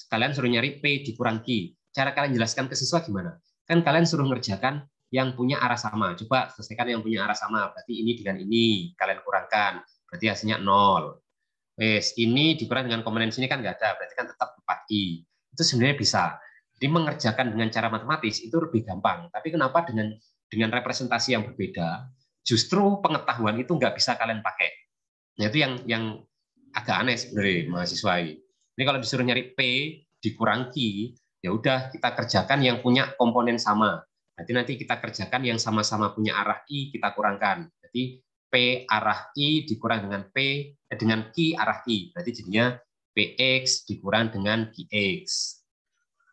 Kalian suruh nyari P dikurang Q. Cara kalian jelaskan ke siswa gimana? Kan kalian suruh ngerjakan yang punya arah sama. Coba selesaikan yang punya arah sama. Berarti ini dengan ini kalian kurangkan. Berarti hasilnya 0. Wes, ini dikurang dengan komponen sini kan nggak ada. Berarti kan tetap 4I. Itu sebenarnya bisa. Jadi mengerjakan dengan cara matematis itu lebih gampang. Tapi kenapa dengan representasi yang berbeda, justru pengetahuan itu nggak bisa kalian pakai. Nah, itu yang agak aneh sebenarnya mahasiswa ini. Ini kalau disuruh nyari P dikurang Q, ya udah kita kerjakan yang punya komponen sama. Nanti kita kerjakan yang sama-sama punya arah I, kita kurangkan. Jadi P arah I dikurang dengan dengan Q arah I. Berarti jadinya PX dikurang dengan QX.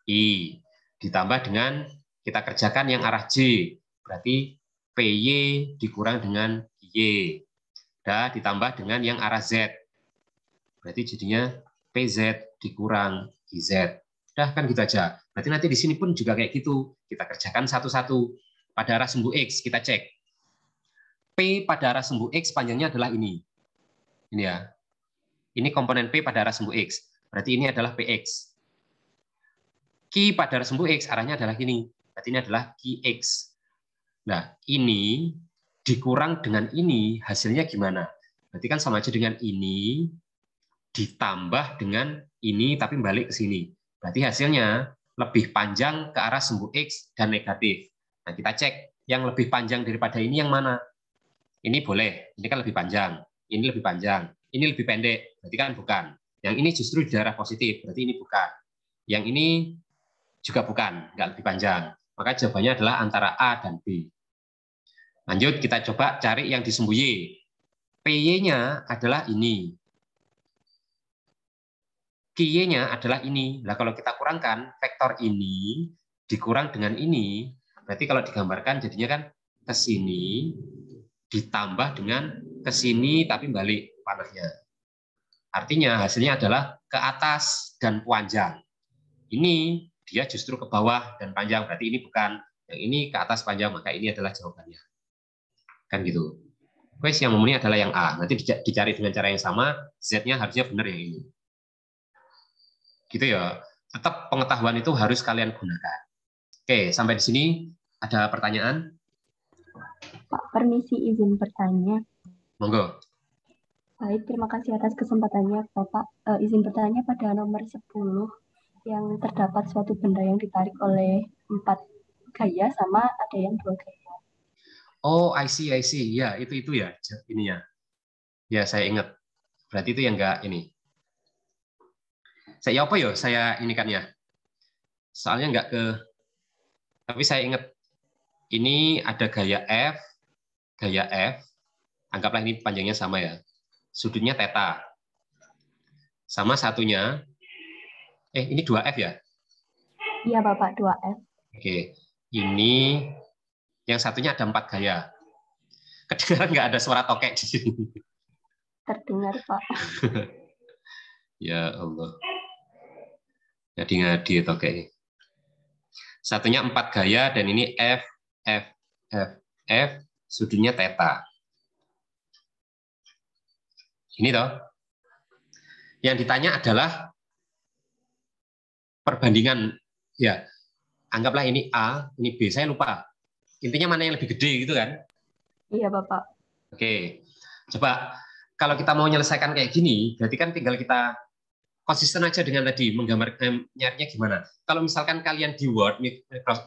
I ditambah dengan kita kerjakan yang arah J. Berarti PY dikurang dengan Y. Dan ditambah dengan yang arah Z. Berarti jadinya PZ dikurang QZ. Udah kan gitu aja. Berarti nanti di sini pun juga kayak gitu. Kita kerjakan satu-satu. Pada arah sumbu X kita cek. P pada arah sumbu X panjangnya adalah ini. Ini ya. Ini komponen P pada arah sumbu X. Berarti ini adalah PX. Q pada arah sumbu X arahnya adalah ini. Berarti ini adalah QX. Nah, ini dikurang dengan ini hasilnya gimana? Berarti kan sama aja dengan ini ditambah dengan ini tapi balik ke sini. Berarti hasilnya lebih panjang ke arah sumbu X dan negatif. Nah, kita cek yang lebih panjang daripada ini yang mana? Ini boleh, ini kan lebih panjang. Ini lebih panjang, ini lebih pendek, berarti kan bukan. Yang ini justru di daerah positif, berarti ini bukan. Yang ini juga bukan, nggak lebih panjang. Maka jawabannya adalah antara A dan B. Lanjut, kita coba cari yang di sumbu Y. PY-nya adalah ini. QY-nya adalah ini. Nah, kalau kita kurangkan, vektor ini dikurang dengan ini, berarti kalau digambarkan jadinya kan ke sini, ditambah dengan ke sini, tapi balik panahnya. Artinya hasilnya adalah ke atas dan panjang. Ini dia justru ke bawah dan panjang, berarti ini bukan. Yang ini ke atas panjang, maka ini adalah jawabannya. Kan gitu. Wes, yang memenuhi adalah yang A. Nanti dicari dengan cara yang sama, Z-nya harusnya benar yang ini. Gitu ya. Tetap pengetahuan itu harus kalian gunakan. Oke, sampai di sini ada pertanyaan? Pak, permisi izin bertanya. Monggo. Baik, terima kasih atas kesempatannya, Bapak. Izin bertanya pada nomor 10. yang terdapat suatu benda yang ditarik oleh 4 gaya sama ada yang 2 gaya. Oh, I see. Ya, itu ya ininya. Ya, saya ingat. Berarti itu yang enggak ini. Saya apa yo? Saya ini kan ya. Soalnya enggak ke, tapi saya ingat ini ada gaya F. Anggaplah ini panjangnya sama ya. Sudutnya theta. Sama satunya, ini 2F ya? Iya, Bapak, 2F. Oke. Ini yang satunya ada 4 gaya. Kedengaran nggak ada suara tokek di sini? Terdengar, Pak. Ya Allah. Ngadi-ngadi tokeknya. Satunya 4 gaya dan ini F, sudutnya theta. Ini toh. Yang ditanya adalah perbandingan, ya. Anggaplah ini A, ini B, saya lupa. Intinya mana yang lebih gede gitu kan? Iya, Bapak. Oke. Coba kalau kita mau menyelesaikan kayak gini, berarti kan tinggal kita konsisten aja dengan tadi menggambar nyarinya gimana. Kalau misalkan kalian di Word,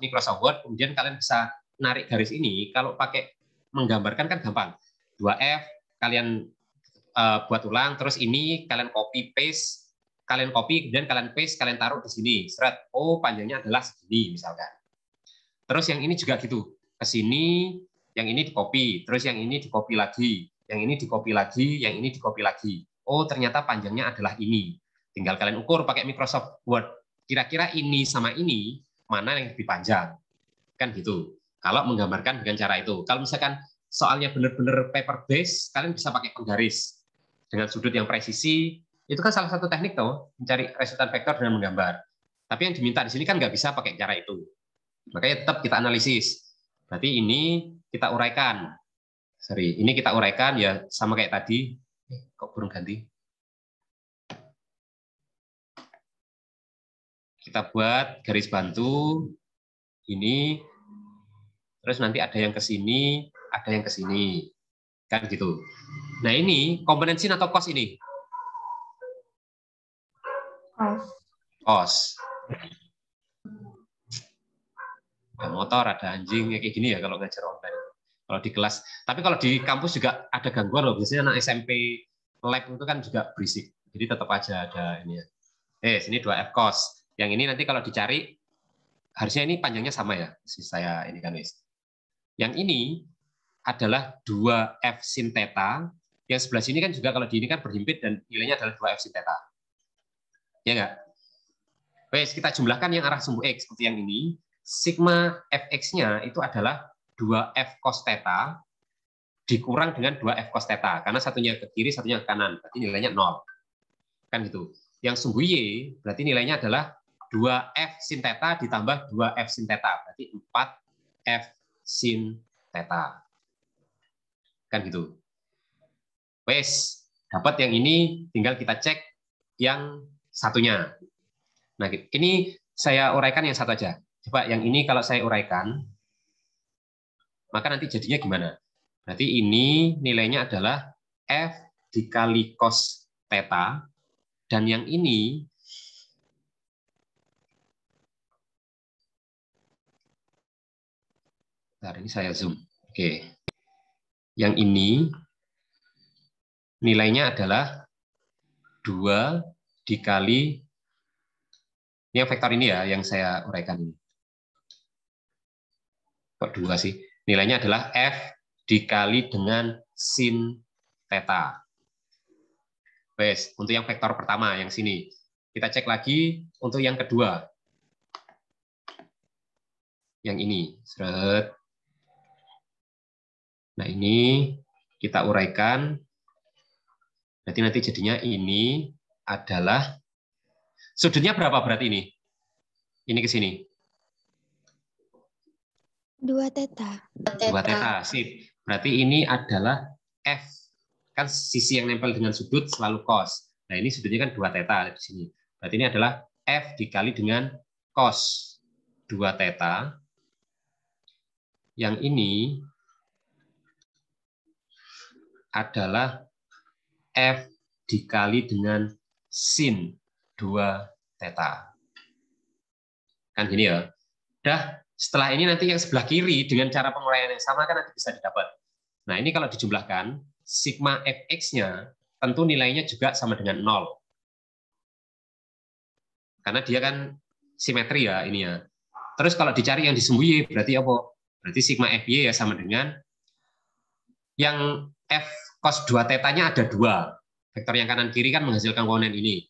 Microsoft Word, kemudian kalian bisa narik garis ini, kalau pakai menggambarkan kan gampang. 2F kalian buat ulang, terus ini kalian copy paste, kemudian kalian paste, kalian taruh di sini. Seret, oh panjangnya adalah segini misalkan. Terus yang ini juga gitu, ke sini, yang ini di copy, terus yang ini di copy lagi, yang ini di copy lagi, yang ini di copy lagi. Oh ternyata panjangnya adalah ini. Tinggal kalian ukur pakai Microsoft Word. Kira-kira ini sama ini mana yang lebih panjang, kan gitu. Kalau menggambarkan dengan cara itu. Kalau misalkan soalnya benar-benar paper base, kalian bisa pakai penggaris dengan sudut yang presisi. Itu kan salah satu teknik tuh, mencari resultan vektor dengan menggambar. Tapi yang diminta di sini kan nggak bisa pakai cara itu. Makanya tetap kita analisis. Berarti ini kita uraikan. Ini kita uraikan ya sama kayak tadi. Kok burung ganti? Kita buat garis bantu ini, terus nanti ada yang ke sini, ada yang ke sini, kan gitu. Nah ini komponen sin atau cos ini? Cos. Ada motor, ada anjing, kayak gini ya kalau ngajar online. Kalau di kelas, tapi kalau di kampus juga ada gangguan loh. Biasanya anak SMP lab itu kan juga berisik. Jadi tetap aja ada ini ya. Sini 2F cos. Yang ini nanti kalau dicari, harusnya ini panjangnya sama ya. Saya ini kan guys. Yang ini adalah 2F sin theta. Yang sebelah sini kan juga kalau di ini kan berhimpit dan nilainya adalah 2F sin theta. Ya enggak? Wes, kita jumlahkan yang arah sumbu X seperti yang ini. Sigma Fx-nya itu adalah 2F cos theta dikurang dengan 2F cos theta. Karena satunya ke kiri, satunya ke kanan. Berarti nilainya 0. Kan gitu. Yang sumbu Y berarti nilainya adalah 2F sin theta ditambah 2F sin theta. Berarti 4F sin theta. Kan gitu. Wes, dapat yang ini, tinggal kita cek yang satunya. Nah, ini saya uraikan yang satu aja. Coba yang ini kalau saya uraikan, maka nanti jadinya gimana? Berarti ini nilainya adalah F dikali cos theta, dan yang ini bentar, ini saya zoom. Oke. Yang ini nilainya adalah 2 dikali, ini yang vektor ini ya, yang saya uraikan ini. Kok 2 sih? Nilainya adalah F dikali dengan sin theta. Wes, untuk yang vektor pertama, yang sini. Kita cek lagi untuk yang kedua. Yang ini. Seret. Nah, ini kita uraikan. Berarti nanti jadinya ini adalah, sudutnya berapa berarti ini? Ini ke sini. 2 theta. 2 theta, sip. Berarti ini adalah F. Kan sisi yang nempel dengan sudut selalu cos. Nah, ini sudutnya kan 2 theta di sini. Berarti ini adalah F dikali dengan cos 2 theta. Yang ini adalah F dikali dengan sin 2 theta. Kan gini ya. Udah, setelah ini nanti yang sebelah kiri dengan cara penguraian yang sama kan nanti bisa didapat. Nah, ini kalau dijumlahkan, sigma fx-nya tentu nilainya juga sama dengan 0. Karena dia kan simetri ya ini ya. Terus kalau dicari yang disemu Y, berarti apa? Berarti sigma fy ya sama dengan yang f cos 2 tetanya ada 2. Vektor yang kanan kiri kan menghasilkan komponen ini.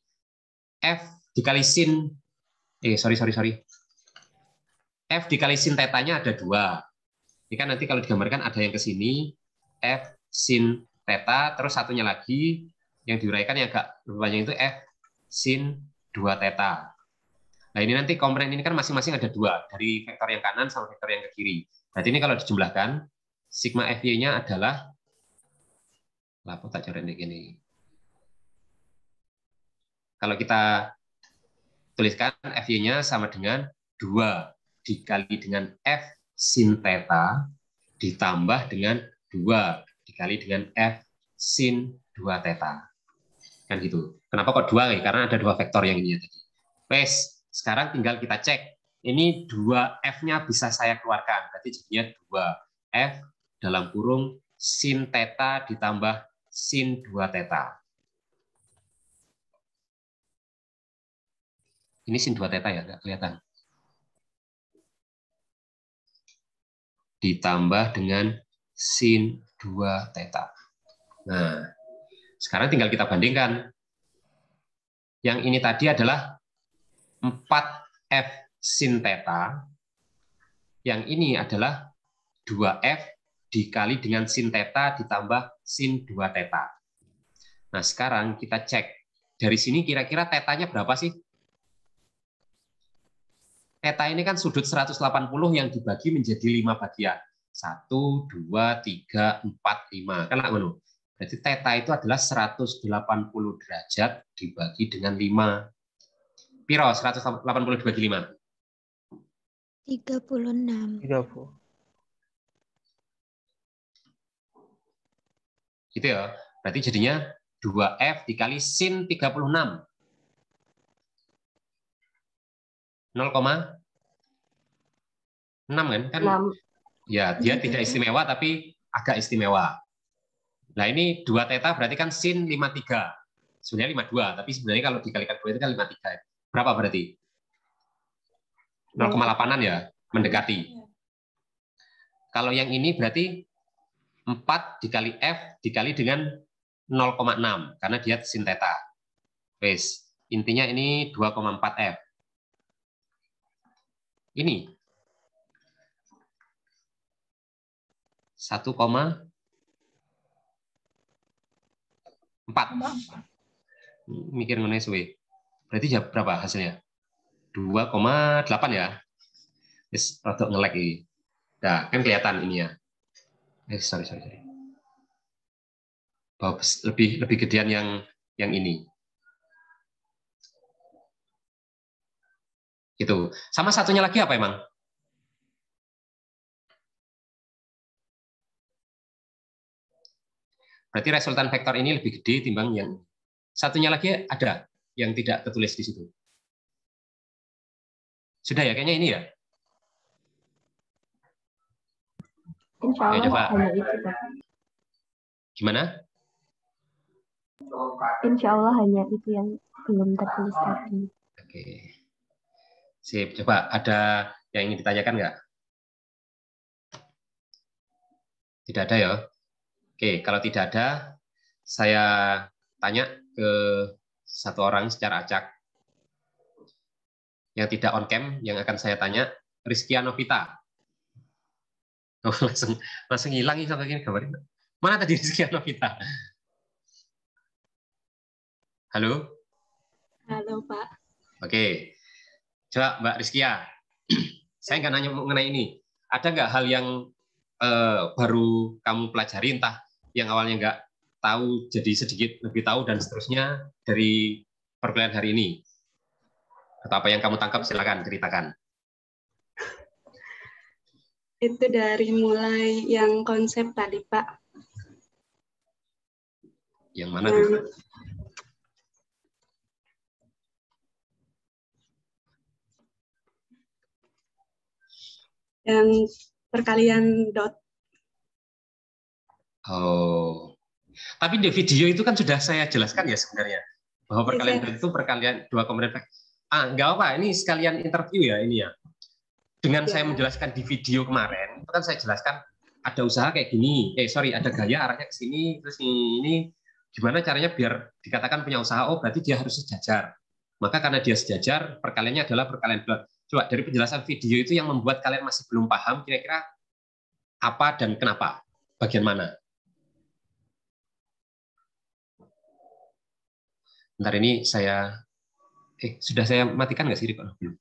F dikali sin, F dikali sin tetanya ada 2. Ini kan nanti kalau digambarkan ada yang ke sini, F sin teta, terus satunya lagi yang diuraikan yang agak lebih panjang itu F sin 2 teta. Nah ini nanti komponen ini kan masing-masing ada 2, dari vektor yang kanan sama vektor yang ke kiri. Berarti ini kalau dijumlahkan, sigma fy-nya adalah, lapo tak coret ini. Kalau kita tuliskan fy-nya sama dengan 2 dikali dengan f sin theta ditambah dengan 2 dikali dengan f sin 2 theta. Kan gitu. Kenapa kok 2? Karena ada 2 vektor yang ini tadi. Wes, sekarang tinggal kita cek. Ini 2f-nya bisa saya keluarkan. Berarti jadinya 2f dalam kurung sin theta ditambah sin 2 theta. Ini sin 2 theta ya, nggak kelihatan. Ditambah dengan sin 2 theta. Nah, sekarang tinggal kita bandingkan. Yang ini tadi adalah 4f sin theta. Yang ini adalah 2f dikali dengan sin theta ditambah sin 2 theta. Nah, sekarang kita cek. Dari sini kira-kira tetanya berapa sih? Theta ini kan sudut 180 yang dibagi menjadi 5 bagian. 1, 2, 3, 4, 5. Kan ngono. Berarti theta itu adalah 180 derajat dibagi dengan 5. Piro 180 dibagi 5? 36. 30. Gitu ya. Berarti jadinya 2F dikali sin 36. 0,6 kan? 6. Ya, dia tidak istimewa tapi agak istimewa. Nah, ini 2 theta berarti kan sin 53. Sebenarnya 52, tapi sebenarnya kalau dikalikan 2 itu kan 53. Berapa berarti? 0,8-an ya, mendekati. Kalau yang ini berarti 4 dikali F dikali dengan 0,6 karena dia sin theta. Wes, intinya ini 2,4 F. Ini 1,4. Mikir mengenai suwe. Berarti ya berapa hasilnya? 2,8 ya. Yes, rodok nge-lag ini. Nah, kan kelihatan ini ya. Sorry. Bahwa lebih gedean yang ini. Gitu. Sama satunya lagi apa emang? Berarti resultan vektor ini lebih gede timbang yang satunya lagi ada yang tidak tertulis di situ. Sudah ya, kayaknya ini ya. Insya Allah coba. hanya itu. Gimana? Insya Allah hanya itu yang belum tertulis tadi. Oke. Sip, coba ada yang ingin ditanyakan nggak? Tidak ada ya? Oke, kalau tidak ada, saya tanya ke satu orang secara acak. Yang tidak on cam, yang akan saya tanya, Rizky Anovita. Oh, langsung hilang nih sampai gini gambarnya. Mana tadi Rizky Anovita? Halo? Halo, Pak. Oke. Coba Mbak Rizkia, saya nggak nanya mengenai ini. Ada nggak hal yang baru kamu pelajari, entah yang awalnya nggak tahu jadi sedikit lebih tahu dan seterusnya dari perkuliahan hari ini? Atau apa yang kamu tangkap, silakan ceritakan. Itu dari mulai yang konsep tadi, Pak. Yang mana tuh? yang perkalian dot. Oh, tapi di video itu kan sudah saya jelaskan ya sebenarnya bahwa perkalian dot itu perkalian dua komponen. Nggak apa, ini sekalian interview ya ini ya. Dengan saya menjelaskan di video kemarin, itu kan saya jelaskan ada usaha kayak gini, ada gaya arahnya ke sini, terus ini gimana caranya biar dikatakan punya usaha. Oh, berarti dia harus sejajar. Maka karena dia sejajar, perkaliannya adalah perkalian dot. Coba dari penjelasan video itu yang membuat kalian masih belum paham kira-kira apa dan kenapa, bagian mana? Bentar ini saya sudah saya matikan nggak sih, Pak? Belum.